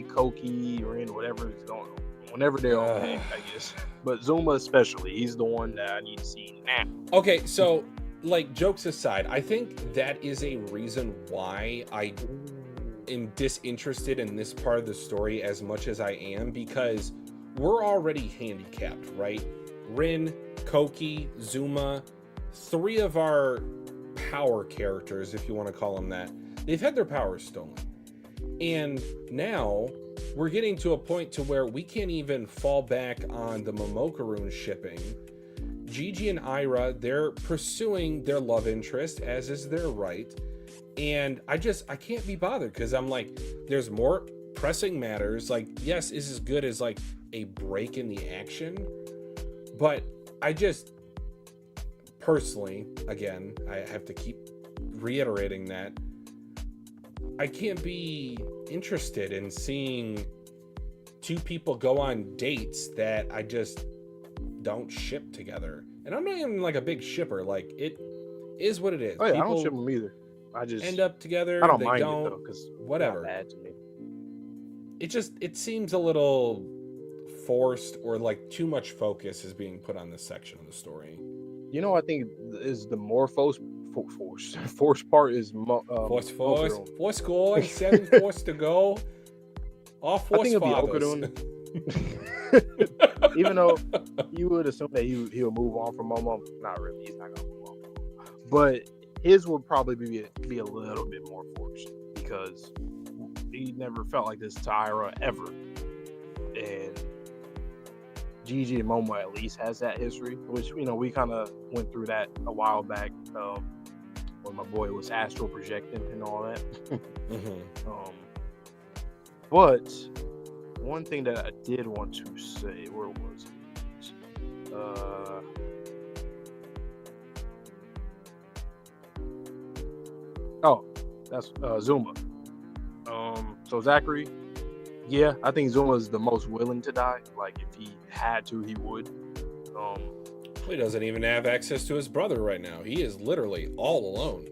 Koki, or in whatever is going on. Whenever they're on tank, I guess. But Zuma especially, he's the one that I need to see now. Okay, so like jokes aside, I think that is a reason why I am disinterested in this part of the story as much as I am, because we're already handicapped, right? Rin, Koki, Zuma, 3 of our power characters, if you want to call them that, they've had their powers stolen. And now we're getting to a point to where we can't even fall back on the Momokaroon shipping. Gigi and Ira, they're pursuing their love interest, as is their right. And I can't be bothered, because I'm like, there's more pressing matters. Like, yes, is as good as like a break in the action, but I just personally, again, I have to keep reiterating that I can't be interested in seeing 2 people go on dates that I just don't ship together. And I'm not even like a big shipper. Like, it is what it is. Oh yeah, people I don't ship them either. I just end up together. I don't they mind don't, it though, because whatever. Bad to me. It seems a little forced, or like too much focus is being put on this section of the story. You know, I think is the more Force part is Force Okudon. score, 7 force to go. All I force think it'll be fathers. Okudon. Even though you would assume that he would move on from Momo, not really. He's not gonna move on from Momo. But his would probably be a little bit more forced because he never felt like this to Aira ever, and Gigi and Momo at least has that history, which we kind of went through that a while back when my boy was astral projecting and all that. But one thing that I did want to say, where was it? That's Zuma. So Zachary, yeah, I think Zuma is the most willing to die. Like if he had to, he would. He doesn't even have access to his brother right now. He is literally all alone.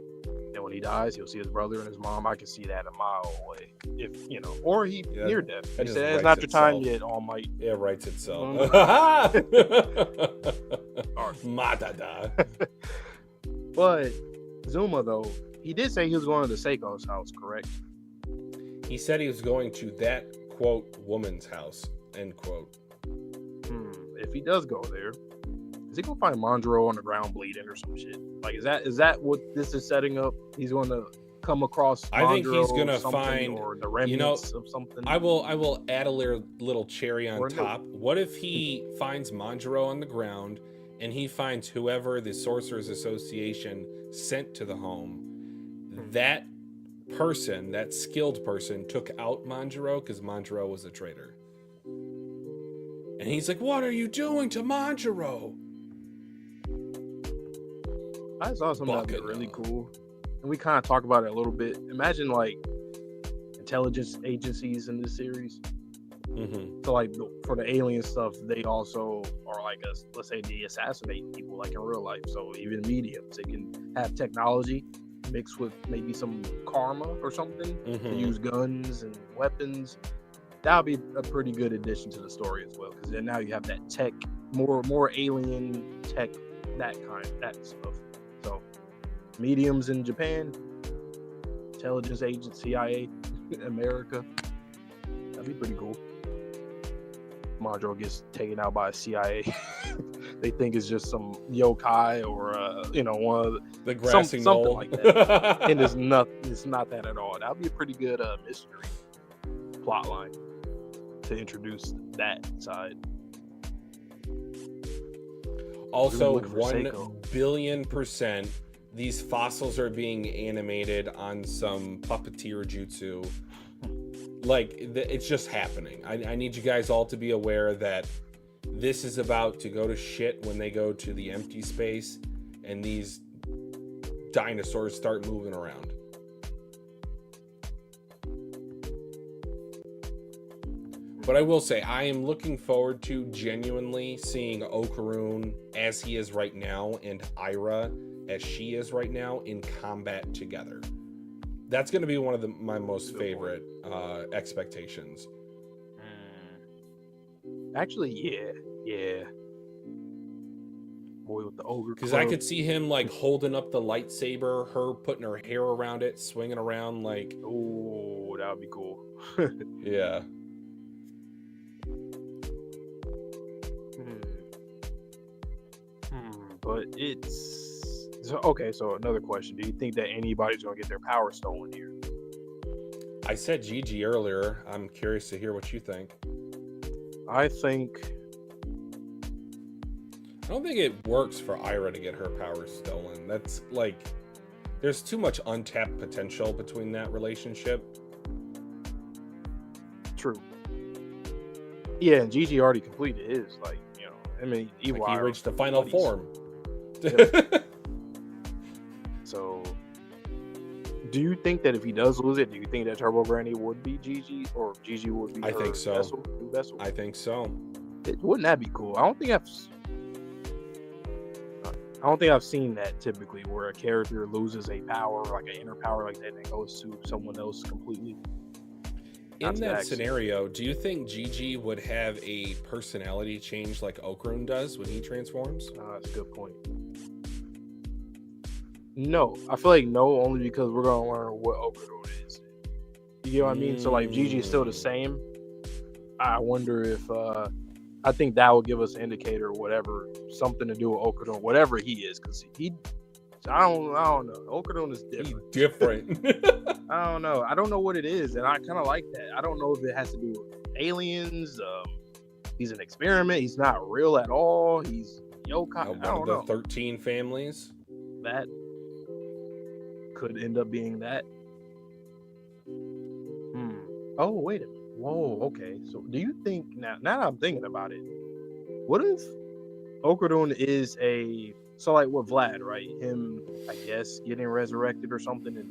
And when he dies, he'll see his brother and his mom. I can see that a mile away. If or he near death. He said it's not your time yet, All Might. Yeah, writes itself. Madada. But Zuma though, he did say he was going to the Seiko's house, correct? He said he was going to that quote woman's house, end quote. If he does go there, is he gonna find Manjaro on the ground bleeding or some shit? Like, is that what this is setting up? He's going to come across Manjaro, I think he's gonna find, or the remnants of something. I will add a little cherry on top. What if he finds Manjaro on the ground and he finds whoever the Sorcerers Association sent to the home? That person, that skilled person, took out Manjaro because Manjaro was a traitor. And he's like, "What are you doing to Manjaro?" I saw something that would be really cool, and we kind of talked about it a little bit. Imagine like intelligence agencies in this series. So like for the alien stuff, they also are like let's say they assassinate people like in real life. So even mediums, they can have technology mixed with maybe some karma or something to use guns and weapons. That would be a pretty good addition to the story as well, because then now you have that tech, more alien tech, that stuff. So mediums in Japan, intelligence agent, CIA, America, that'd be pretty cool. Manjaro gets taken out by CIA. They think it's just some yokai or one of the grassing something like that. And it's not that at all. That'd be a pretty good mystery plot line to introduce that side. Also, 1 billion% these fossils are being animated on some puppeteer jutsu. Like, it's just happening. I need you guys all to be aware that this is about to go to shit when they go to the empty space and these dinosaurs start moving around. But I will say, I am looking forward to genuinely seeing Okarun as he is right now and Aira as she is right now in combat together. That's going to be one of my most favorite expectations. Actually, yeah. Boy with the ogre. Because I could see him like holding up the lightsaber, her putting her hair around it, swinging around like. Oh, that would be cool. Yeah. But okay. So another question: do you think that anybody's gonna get their power stolen here? I said Gigi earlier. I'm curious to hear what you think. I don't think it works for Aira to get her power stolen. That's like, there's too much untapped potential between that relationship. True. Yeah, and Gigi already completed his. Like, I mean, he reached the final form. Yep. So, do you think that if he does lose it, do you think that Turbo Granny would be Gigi, or Gigi would be? I think so. Vessel? I think so. Wouldn't that be cool? I don't think I've seen that typically, where a character loses a power, like an inner power like that, and it goes to someone else completely. In that scenario, do you think Gigi would have a personality change like Okarun does when he transforms? That's a good point. No, I feel like no, only because we're gonna learn what Okudon is. You get what I mean? So like, if Gigi is still the same, I wonder if I think that will give us an indicator, or whatever, something to do with Okudon, whatever he is, because I don't know. Okudon is different. He's different. I don't know. I don't know what it is, and I kind of like that. I don't know if it has to do with aliens. He's an experiment. He's not real at all. He's yokai. One of the 13 families. That could end up being that. Oh, wait a minute. Whoa, okay. So do you think, now that I'm thinking about it, what if Okudon is so like with Vlad, right? Him, I guess, getting resurrected or something, and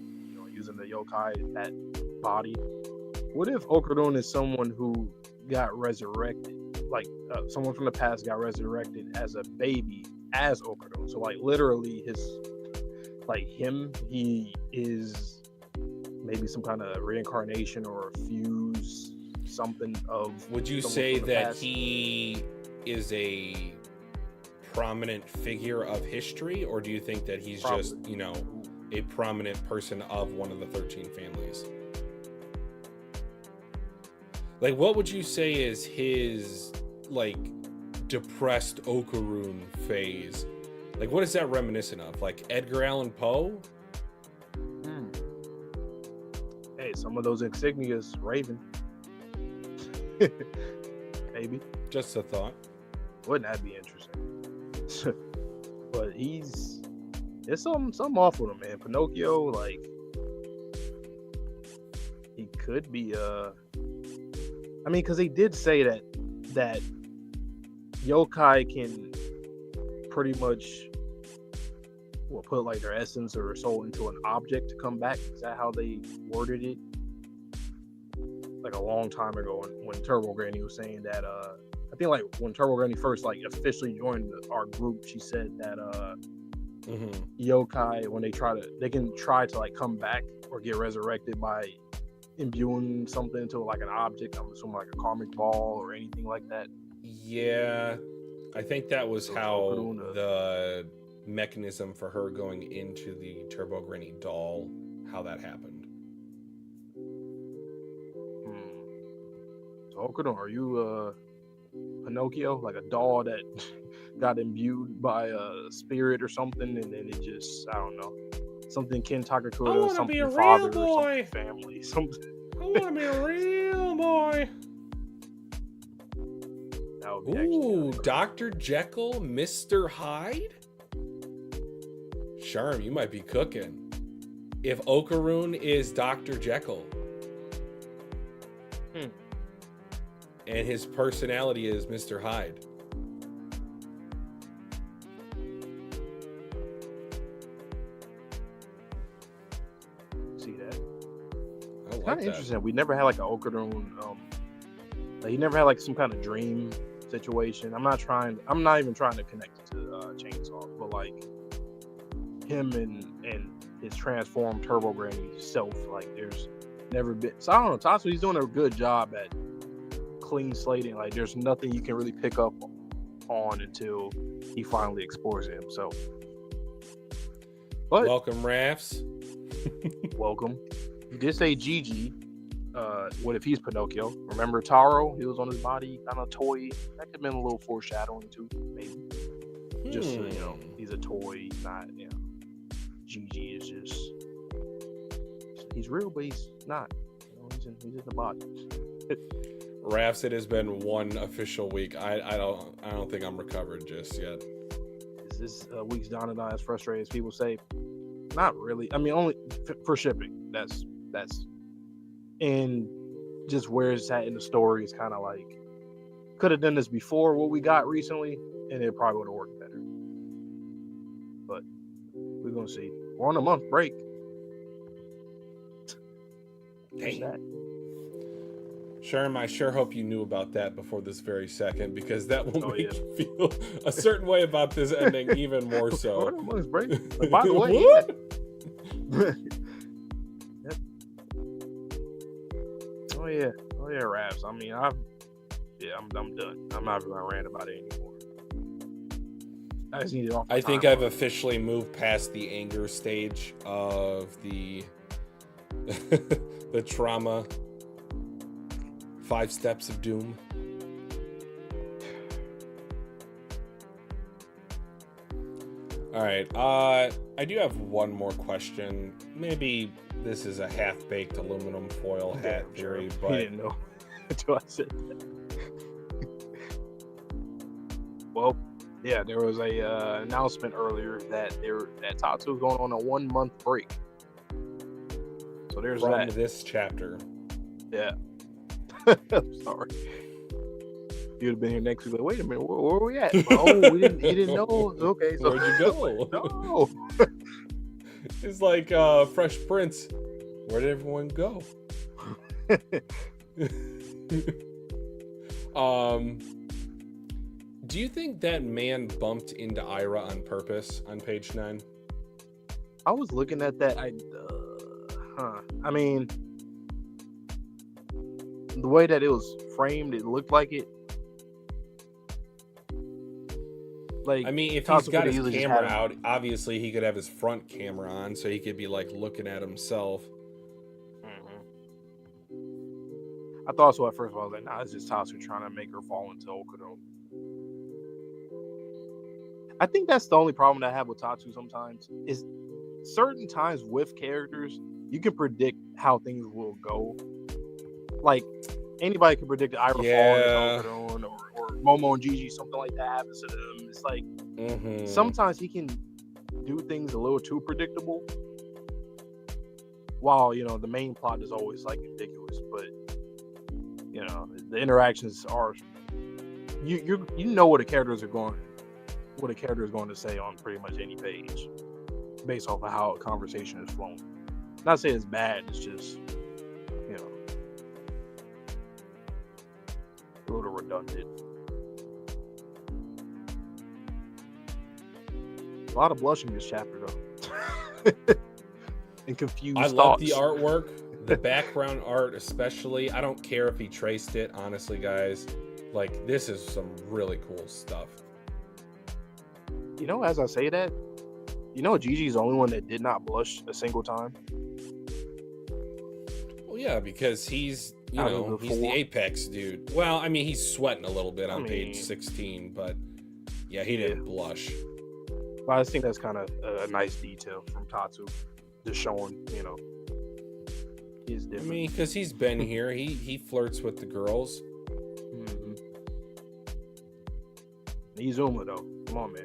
using the yokai, that body. What if Okudon is someone who got resurrected, like someone from the past got resurrected as a baby as Okudon? So like literally he is maybe some kind of reincarnation or a fuse, something of. Would you say that he is a prominent figure of history, or do you think that he's just a prominent person of one of the 13 families? Like, what would you say is his like depressed Okarun phase? Like, what is that reminiscent of? Like Edgar Allan Poe? Hey, some of those insignias, Raven. Maybe. Just a thought. Wouldn't that be interesting? But there's something off with him, man. Pinocchio, like, he could be I mean, because they did say that yokai can pretty much put like their essence or their soul into an object to come back. Is that how they worded it? Like a long time ago, when Turbo Granny was saying that, I think like when Turbo Granny first like officially joined our group, she said that yokai, when they can try to like come back or get resurrected by imbuing something into like an object. I'm assuming like a karmic ball or anything like that. Yeah, I think that was how the mechanism for her going into the Turbo Granny doll, how that happened. So Okudon, are you Pinocchio, like a doll that got imbued by a spirit or something, and then it just, I don't know, something Ken Takakura, something father or something family, something. I want to be a real boy. That would be Ooh, Dr. Jekyll, Mr. Hyde? Sharm, you might be cooking. If Okarun is Dr. Jekyll. And his personality is Mr. Hyde. See that? It's kind of interesting. We never had like an Okudon. Like he never had like some kind of dream situation. I'm not even trying to connect it to Chainsaw, but like him and his transformed Turbo Granny self. Like there's never been. So I don't know. Tatsu, he's doing a good job at clean slating. Like there's nothing you can really pick up on until he finally explores it himself. But welcome, Rafts. Welcome. You did say Gigi. What if he's Pinocchio? Remember Taro? He was on his body, kind of toy. That could have been a little foreshadowing too, maybe. Just so, he's a toy, not Gigi is just, he's real, but he's not. He's in the body. Rafts, it has been one official week. I don't think I'm recovered just yet. Is this week's Dandadan as frustrating as people say? Not really. I mean, only for shipping. That's and just where it's at in the story is kind of like, could have done this before what we got recently, and it probably would have worked better. But we're gonna see. We're on a month break. Dang. Sherm, I sure hope you knew about that before this very second, because that will make you feel a certain way about this ending even more so. We're on a month break. Like, by the way, yep. Oh yeah, Raps. I mean, I'm done. I'm not even gonna rant about it anymore. I just need it off. I think I've officially moved past the anger stage of the the trauma 5 steps of doom. All right, I do have one more question. Maybe this is a half-baked aluminum foil hat theory, but I didn't know until I said that. Well, yeah, there was a announcement earlier that Tatsu is going on a 1-month break. So there's from that. this chapter. Yeah. I'm sorry. You'd have been here next week. Like, wait a minute, where were we at? Oh, you didn't know. Okay, so Where'd you go? No. It's like Fresh Prince. Where did everyone go? Do you think that man bumped into Ira on purpose on page 9? I was looking at that. I mean, the way that it was framed, it looked like it. Like, I mean, if he's got his camera out, obviously he could have his front camera on, so he could be like looking at himself. I thought so at first. I was like, nah, it's just Tatsu trying to make her fall into Okuro. I think that's the only problem that I have with Tatsu sometimes, is certain times with characters, you can predict how things will go. Like, anybody can predict Ira falling into Okuro, or Momo and Gigi, something like that happens to them. It's like, sometimes he can do things a little too predictable, while, you know, the main plot is always like ridiculous. But, you know, the interactions are, you know what a character is going to say on pretty much any page, based off of how a conversation is flowing. Not saying it's bad, it's just, you know, a little redundant. A lot of blushing this chapter, though. And confused thoughts. Love the artwork, the background art especially. I don't care if he traced it, honestly, guys. Like, this is some really cool stuff. You know, as I say that, you know, Gigi's the only one that did not blush a single time. Well, yeah, because he's, you know, he's the apex dude. Well, I mean, he's sweating a little bit on page 16, but yeah, he didn't blush. But I just think that's kind of a nice detail from Tatsu, just showing, you know, he's different. I mean, because he's been here, he flirts with the girls. He's Zuma, though. Come on, man.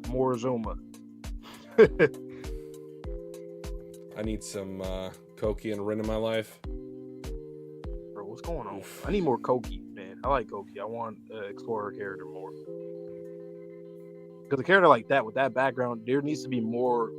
More Zuma. I need some Koki and Rin in my life. Bro, what's going on? I need more Koki, man. I like Koki. I want to explore her character more. Because a character like that, with that background, there needs to be more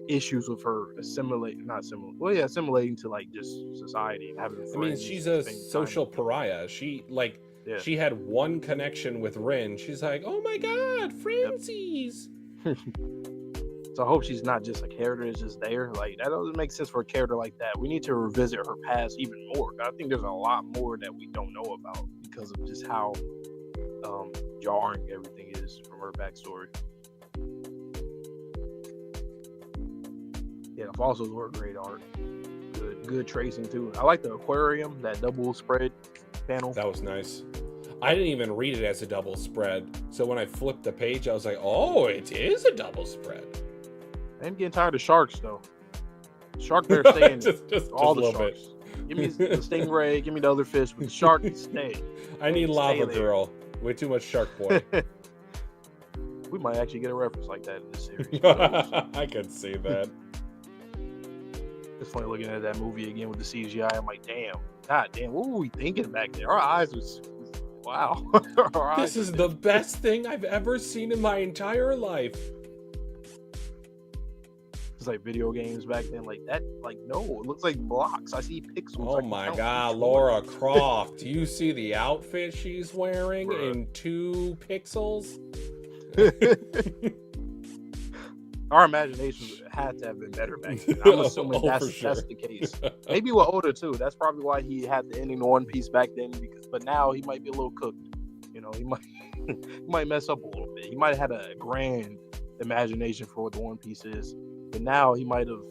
issues with her assimilating to, like, just society and having friends. I mean, she's a social pariah. She, like, she had one connection with Rin. She's like, oh my god, Frenzies. So I hope she's not just a character that's just there. Like, that doesn't make sense for a character like that. We need to revisit her past even more. I think there's a lot more that we don't know about because of just how jarring everything is from her backstory. Yeah, the fossils were great art. Good tracing too. I like the aquarium, that double spread panel. That was nice. I didn't even read it as a double spread. So when I flipped the page, I was like, oh, it is a double spread. I'm getting tired of sharks, though. Shark better stay in just all a the little sharks. bit. Give me the stingray, give me the other fish, but the shark can stay. I need Lava Girl. Way too much Shark Boy. We might actually get a reference like that in this series. I could see that. It's funny looking at that movie again with the CGI. I'm like, God damn, what were we thinking back there? Our eyes was wow. This is the best thing I've ever seen in my entire life. It's like video games back then, like that. Like, no, it looks like blocks. I see pixels. Oh my god, Laura Croft! Do you see the outfit she's wearing in 2 pixels? Our imaginations had to have been better back then. I'm assuming that's the case. Maybe with Oda too. That's probably why he had the ending to One Piece back then. But now he might be a little cooked. You know, he might might mess up a little bit. He might have had a grand imagination for what the One Piece is, but now he might have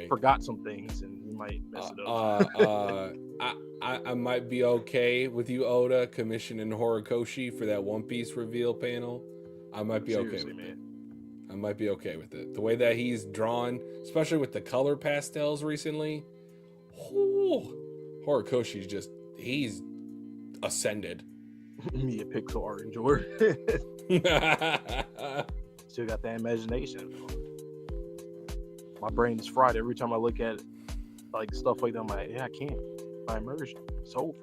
forgot some things and he might mess it up. I might be okay with you, Oda, commissioning Horikoshi for that One Piece reveal panel. I might be okay with it. I might be okay with it. The way that he's drawn, especially with the color pastels recently, Horikoshi's he's ascended. Me a pixel art enjoyer. Still got that imagination. My brain is fried every time I look at it, like stuff like that. I'm like, yeah, I can't. My immersion, it's over.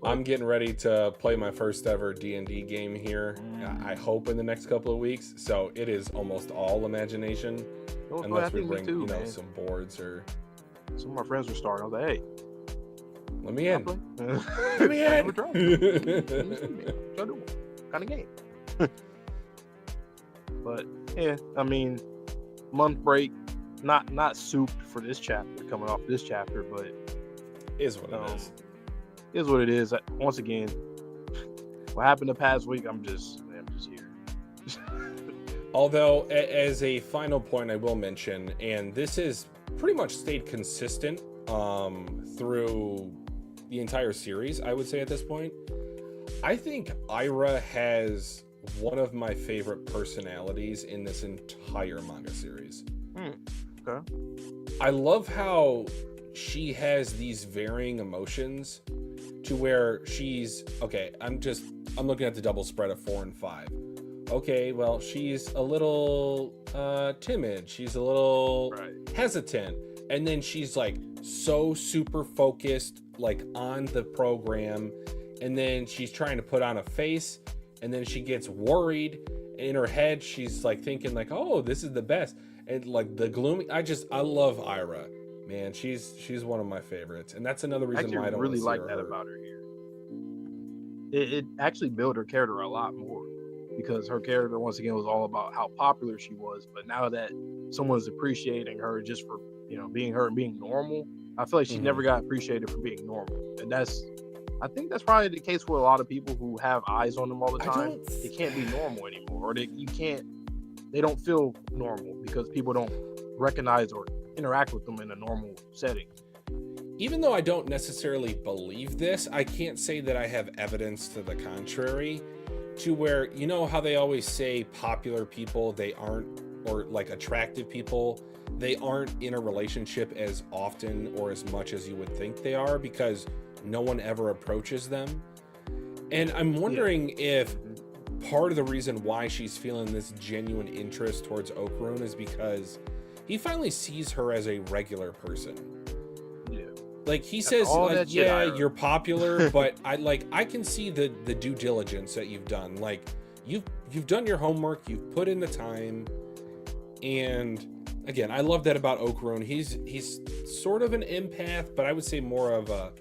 But I'm getting ready to play my first ever D&D game here. I hope in the next couple of weeks. So it is almost all imagination, unless we bring some boards or. Some of my friends were starting. I was like, hey, let me in. Let me in. Kind of game. But yeah, I mean, month break, not souped for this chapter, coming off this chapter, but is what it is. Is what it is. Once again, what happened the past week, I'm just here. Although, as a final point, I will mention, and this has pretty much stayed consistent through the entire series, I would say at this point. I think Ira has one of my favorite personalities in this entire manga series. Okay. I love how she has these varying emotions to where she's okay. I'm looking at the double spread of 4 and 5. Okay, well, she's a little timid. She's a little hesitant. And then she's like so super focused, like on the program. And then she's trying to put on a face. And then she gets worried. In her head, she's like thinking like, oh, this is the best. And like the gloomy, I love Ira. Man, she's one of my favorites. And that's another reason why I don't really like that about her here. It actually built her character a lot more. Because her character, once again, was all about how popular she was. But now that someone's appreciating her just for, being her and being normal, I feel like she never got appreciated for being normal. And I think that's probably the case with a lot of people who have eyes on them all the time. They can't be normal anymore. Or they don't feel normal because people don't recognize or interact with them in a normal setting. Even though I don't necessarily believe this, I can't say that I have evidence to the contrary. To where, how they always say popular people, they aren't, or like attractive people, they aren't in a relationship as often or as much as you would think they are because no one ever approaches them. And I'm wondering if part of the reason why she's feeling this genuine interest towards Okarun is because he finally sees her as a regular person. Like he says, like, yeah, you're popular, but I can see the due diligence that you've done. Like you've done your homework, you've put in the time, and again, I love that about Okarun. He's sort of an empath, but I would say more of a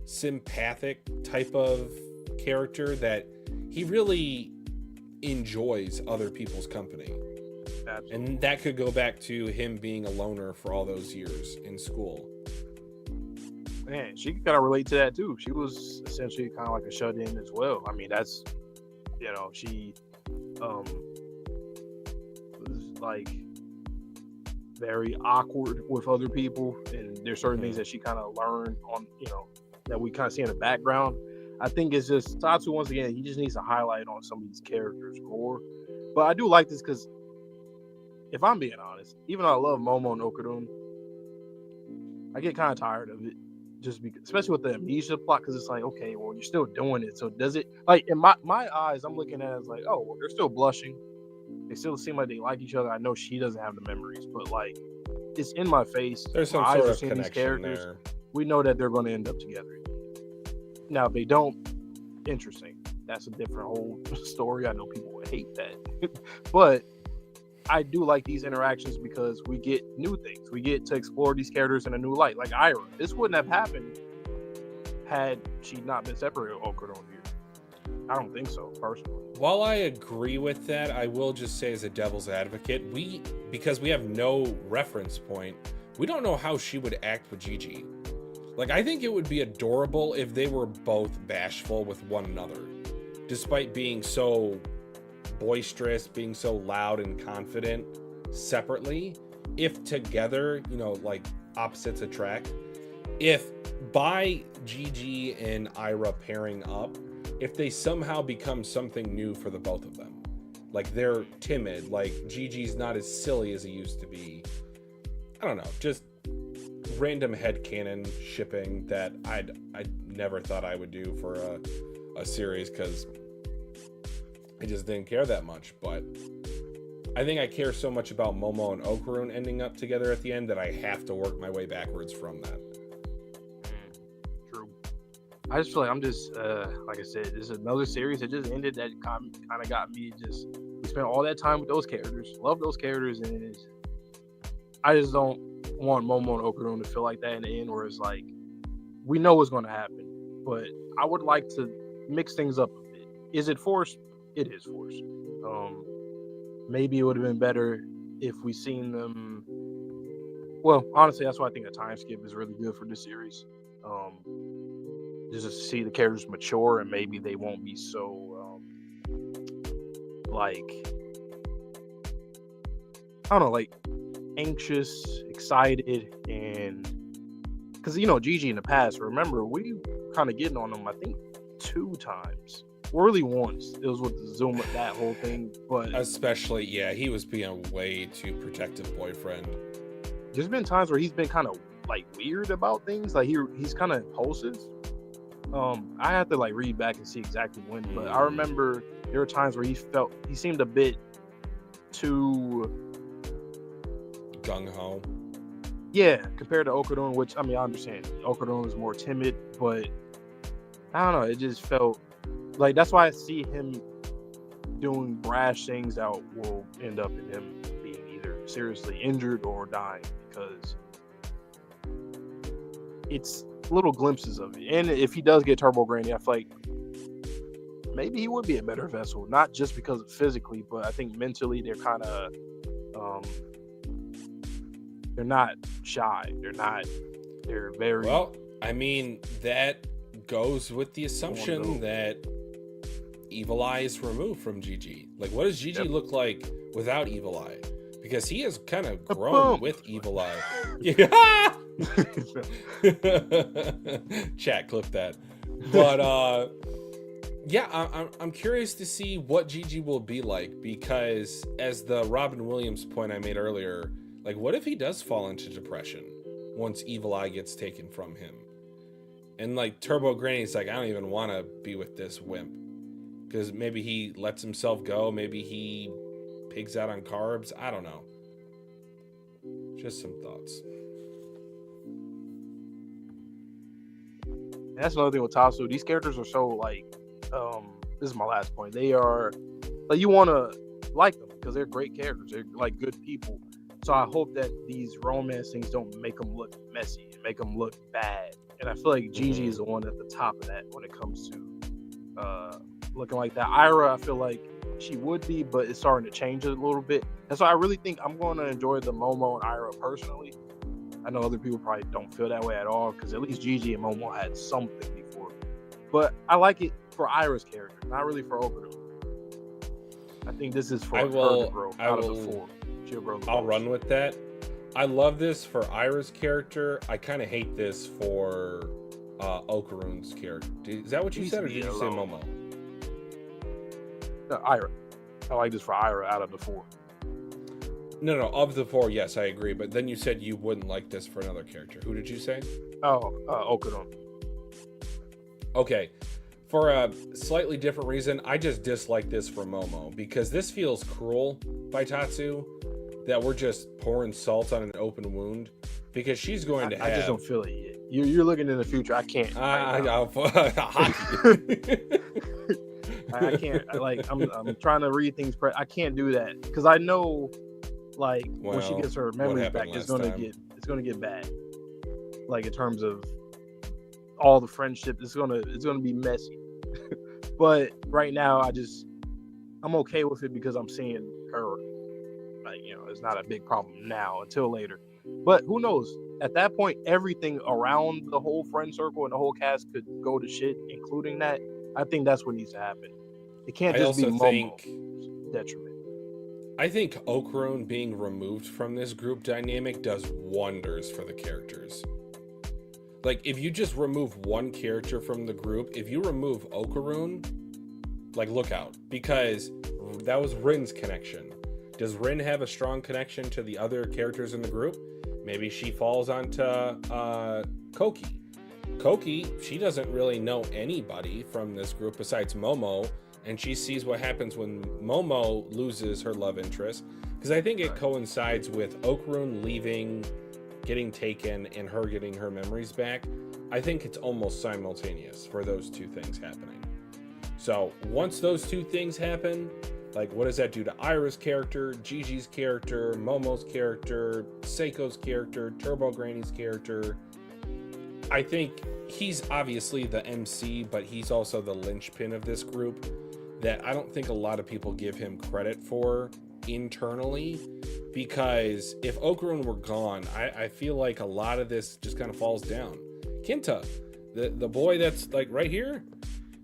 sympathic type of character that he really enjoys other people's company. Absolutely. And that could go back to him being a loner for all those years in school. Man, she can kind of relate to that too. She was essentially kind of like a shut-in as well. I mean, that's, she was like very awkward with other people, and there's certain things that she kind of learned on, that we kind of see in the background. I think it's just Tatsu, once again, he just needs to highlight on some of these characters more. But I do like this because, if I'm being honest, even though I love Momo and Okarun, I get kind of tired of it. Just because, especially with the amnesia plot, because it's like, okay, well, you're still doing it. So does it, like, in my eyes, I'm looking at it as like, oh, well, they're still blushing. They still seem like they like each other. I know she doesn't have the memories, but like, it's in my face. There's some sort of connection there. We know that they're going to end up together. Now, if they don't, interesting. That's a different whole story. I know people would hate that, but I do like these interactions because we get new things. We get to explore these characters in a new light. Like Ira. This wouldn't have happened had she not been separated with Okarun here. I don't think so, personally. While I agree with that, I will just say as a devil's advocate, because we have no reference point, we don't know how she would act with Gigi. Like, I think it would be adorable if they were both bashful with one another. despite being so boisterous, being so loud and confident separately, if together, you know, like opposites attract, if by Gigi and Ira pairing up, if they somehow become something new for the both of them, like they're timid, like Gigi's not as silly as he used to be. I don't know, just random headcanon shipping that I never thought I would do for a series, because I just didn't care that much. But I think I care so much about Momo and Okarun ending up together at the end that I have to work my way backwards from that. True. I just feel like I'm just, like I said, this is another series that just ended that kind of got me just, we spent all that time with those characters, love those characters, and I just don't want Momo and Okarun to feel like that in the end, where it's like, we know what's going to happen, but I would like to mix things up a bit. Is it forced? It is forced. Maybe it would have been better if we seen them. Well, honestly, that's why I think a time skip is really good for this series. Just to see the characters mature, and maybe they won't be so like, I don't know, like anxious, excited, and because you know Gigi in the past, remember we kind of getting on them, I think 2 times. Really once. It was with the Zoom, that whole thing, but especially, yeah, he was being a way too protective boyfriend. There's been times where he's been kind of like weird about things, like he's kind of impulsive. I have to like read back and see exactly when, but I remember there were times where he seemed a bit too gung-ho. Yeah, compared to Okarun, which I mean I understand Okarun is more timid, but I don't know, it just felt like that's why I see him doing brash things that will end up in him being either seriously injured or dying, because it's little glimpses of it. And if he does get Turbo Granny, I feel like maybe he would be a better vessel, not just because of physically, but I think mentally they're kind of they're not shy. They're very well. I mean, that goes with the assumption that Evil Eye is removed from Gigi. Like, what does Gigi look like without Evil Eye? Because he has kind of grown with Evil Eye. Yeah. Chat, clip that. But yeah, I'm curious to see what Gigi will be like, because as the Robin Williams point I made earlier, like, what if he does fall into depression once Evil Eye gets taken from him? And like Turbo Granny's like, I don't even want to be with this wimp. Because maybe he lets himself go. Maybe he pigs out on carbs. I don't know. Just some thoughts. That's another thing with Tatsu. These characters are so like, this is my last point. They are like, you want to like them because they're great characters. They're like good people. So I hope that these romance things don't make them look messy and make them look bad. And I feel like Gigi is the one at the top of that when it comes to looking like that. Ira, I feel like she would be, but it's starting to change a little bit. And so I really think I'm going to enjoy the Momo and Ira personally. I know other people probably don't feel that way at all, because at least Gigi and Momo had something before. But I like it for Ira's character, not really for Okarun. I think this is for her to grow out of the 4. She'll grow. I'll run with that. I love this for Ira's character. I kind of hate this for Okarun's character. Is that what you said, or did you say Momo? No, Ira. I like this for Ira out of the 4. No, of the 4, yes, I agree. But then you said you wouldn't like this for another character. Who did you say? Okarun. Okay. For a slightly different reason, I just dislike this for Momo, because this feels cruel by Tatsu, that we're just pouring salt on an open wound, because she's going to have... I just don't feel it yet. You're looking in the future. I can't. I can't. I'm trying to read things. I can't do that, because I know, like, when she gets her memories back, it's gonna get bad. Like, in terms of all the friendship, it's gonna be messy. But right now, I'm okay with it, because I'm seeing her. Like, you know, it's not a big problem now until later. But who knows? At that point, everything around the whole friend circle and the whole cast could go to shit, including that. I think that's what needs to happen. It can't I just be also Momo's think detriment. I think Okurun being removed from this group dynamic does wonders for the characters. Like, if you just remove one character from the group, if you remove Okurun, like, look out. Because that was Rin's connection. Does Rin have a strong connection to the other characters in the group? Maybe she falls onto Koki. Koki, she doesn't really know anybody from this group besides Momo, and she sees what happens when Momo loses her love interest. Because I think it coincides with Okurun leaving, getting taken, and her getting her memories back. I think it's almost simultaneous for those two things happening. So once those two things happen, like, what does that do to Ira's character, Gigi's character, Momo's character, Seiko's character, Turbo Granny's character? I think he's obviously the MC, but he's also the linchpin of this group that I don't think a lot of people give him credit for internally, because if Okurun were gone, I feel like a lot of this just kind of falls down. Kinta, the boy that's like right here,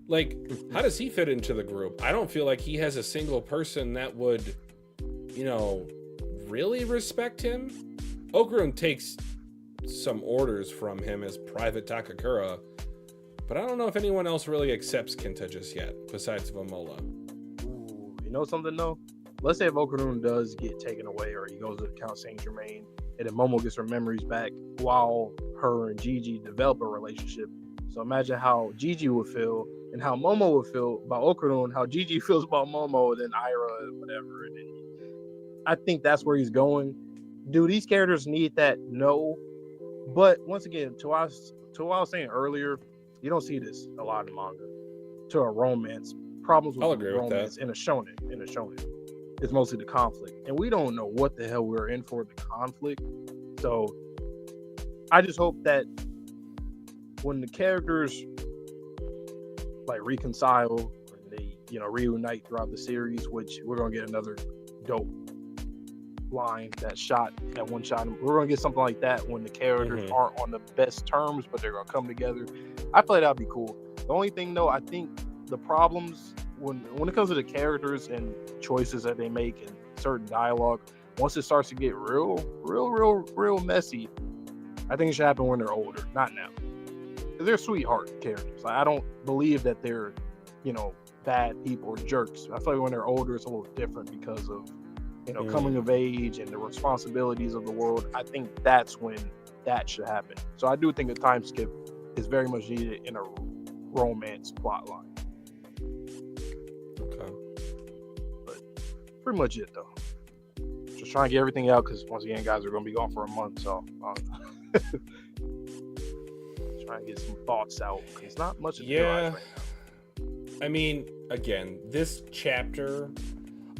like, how does he fit into the group? I don't feel like he has a single person that would, really respect him. Okurun takes some orders from him as Private Takakura, but I don't know if anyone else really accepts Kinta just yet, besides Vamola. Ooh, you know something though? Let's say if Okurun does get taken away, or he goes to Count Saint Germain, and then Momo gets her memories back while her and Gigi develop a relationship. So imagine how Gigi would feel and how Momo would feel about Okurun, how Gigi feels about Momo, then Ira, whatever. And then I think that's where he's going. Do these characters need that? No. But once again, to what I was saying earlier, you don't see this a lot in manga. To a romance, problems with romance in a shonen. It's mostly the conflict, and we don't know what the hell we're in for the conflict. So I just hope that when the characters like reconcile, and they reunite throughout the series, which we're gonna get another dope line, that one shot. We're gonna get something like that when the characters aren't on the best terms, but they're gonna come together. I feel like that'd be cool. The only thing though, I think the problems when it comes to the characters and choices that they make and certain dialogue, once it starts to get real messy, I think it should happen when they're older, not now. Because they're sweetheart characters. Like, I don't believe that they're, bad people or jerks. I feel like when they're older, it's a little different because of, coming of age and the responsibilities of the world. I think that's when that should happen. So I do think a time skip is very much needed in a romance plot line. Okay. But pretty much it, though. Just trying to get everything out because, once again, guys, are going to be gone for a month. So trying to get some thoughts out. It's not much to theorize right now. I mean, again, this chapter,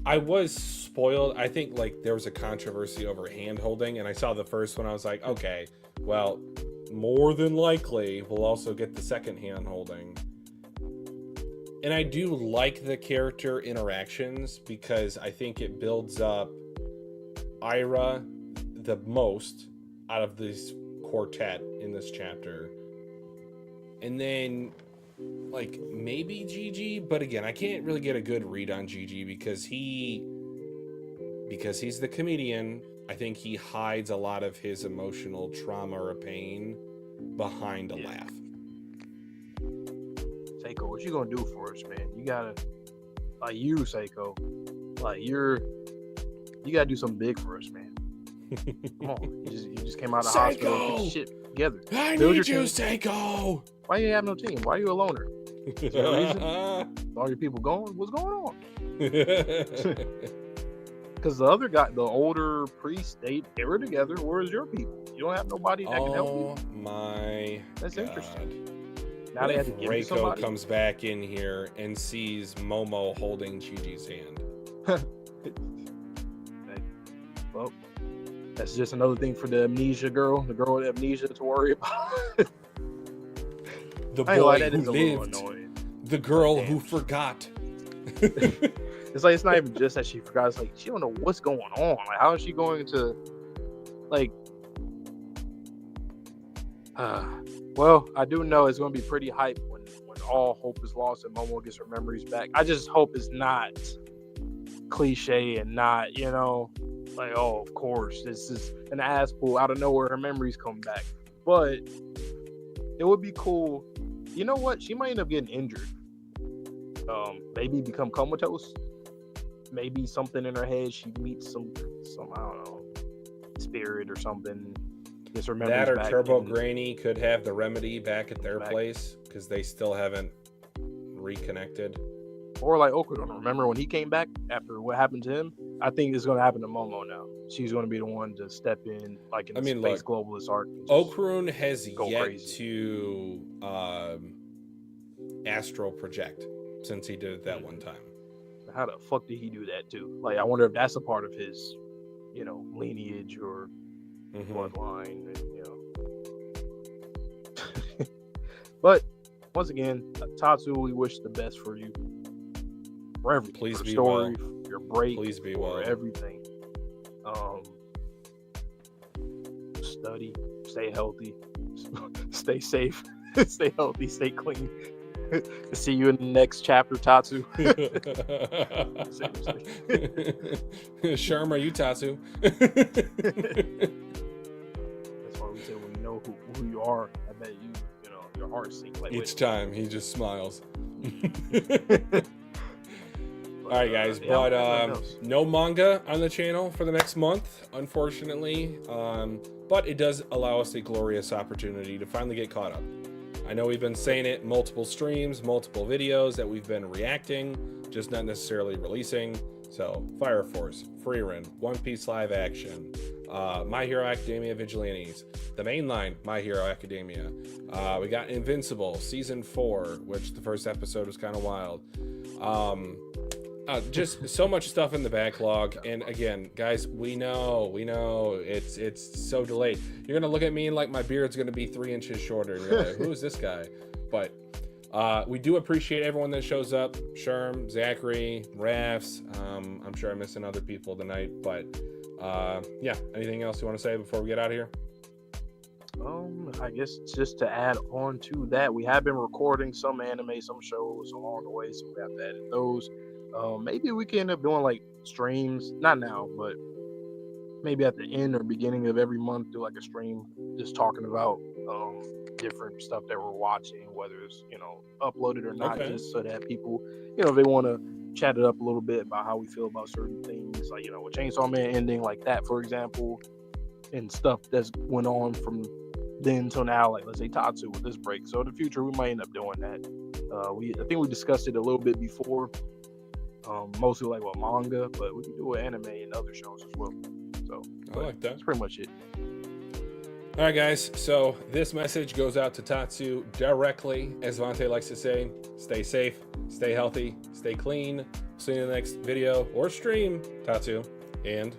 I was spoiled. I think like there was a controversy over hand holding, and I saw the first one. I was like, okay, well, more than likely we'll also get the second hand holding. And I do like the character interactions because I think it builds up Ira the most out of this quartet in this chapter. And then like maybe Gigi, but again, I can't really get a good read on Gigi because he's the comedian. I think he hides a lot of his emotional trauma or pain behind a laugh. Seiko, what you gonna do for us, man? You gotta, like, you, Seiko, like, you gotta do something big for us, man. Come on, you just came out of the hospital, get your shit together. I need you, Seiko. Why you have no team? Why are you a loner? Is there a reason? All your people going? What's going on? Because the other guy, the older priest, they were together. Where's your people? You don't have nobody that can help you? Oh my That's God. Interesting. Now What they if have to give Reiko somebody? comes back in here and sees Momo holding Gigi's hand? Well, that's just another thing for the amnesia girl, the girl with amnesia to worry about. The boy that who is a little lived. annoying. The girl Damn. who forgot. It's like, it's not even just that she forgot. It's like she don't know what's going on. Like, how is she going to, like? Well, I do know it's going to be pretty hype when all hope is lost and Momo gets her memories back. I just hope it's not cliche and not, you know, like, oh, of course, this is an ass pull out of nowhere, her memories come back. But it would be cool. You know what? She might end up getting injured. Maybe become comatose. Maybe something in her head. She meets some I don't know, spirit or something. Gets her memories That or back Turbo and- Granny could have the remedy back at their Back. place because they still haven't reconnected. Or like Okudon. Remember when he came back after what happened to him? I think it's going to happen to Momo now. She's going to be the one to step in, like in the Space Globalist arc. and just- Okrun has go yet crazy. to astral project since he did it that one time. How the fuck did he do that too? Like, I wonder if that's a part of his, you know, lineage or bloodline, and, you know. But once again, Tatsu, we wish the best for you. For everything. Please for the be story, well. for your break, Please be for well. everything. Study, stay healthy, stay safe, stay healthy, stay clean. See you in the next chapter, Tatsu. Seriously. Sherm, are you Tatsu? That's why we say when you know who you are, I bet you know, your heart sinks like Each time he just smiles. But, All right, guys, yeah, but nothing else. no manga on the channel for the next month, unfortunately. But it does allow us a glorious opportunity to finally get caught up. I know we've been saying it, multiple streams, multiple videos that we've been reacting, just not necessarily releasing. So, Fire Force, Frieren, One Piece live action, My Hero Academia Vigilantes, the mainline My Hero Academia. We got Invincible Season 4, which the first episode was kind of wild. Just so much stuff in the backlog, and again, guys, we know it's so delayed. You're gonna look at me and like my beard's gonna be 3 inches shorter, and you're like, who is this guy? But we do appreciate everyone that shows up. Sherm, Zachary, Rafs. I'm sure I'm missing other people tonight, but yeah. Anything else you want to say before we get out of here? I guess just to add on to that, we have been recording some anime, some shows along the way, so we have to edit those. Maybe we can end up doing like streams, not now, but maybe at the end or beginning of every month, do like a stream just talking about different stuff that we're watching, whether it's, you know, uploaded or not, Okay. just so that people, you know, if they want to chat it up a little bit about how we feel about certain things, like, you know, with Chainsaw Man ending like that, for example, and stuff that's went on from then till now, like let's say Tatsu with this break. So in the future, we might end up doing that. I think we discussed it a little bit before. Mostly like with manga, but we can do anime and other shows as well. So I like that. That's pretty much it. All right, guys. So this message goes out to Tatsu directly, as Vante likes to say. Stay safe, stay healthy, stay clean. See you in the next video or stream, Tatsu, and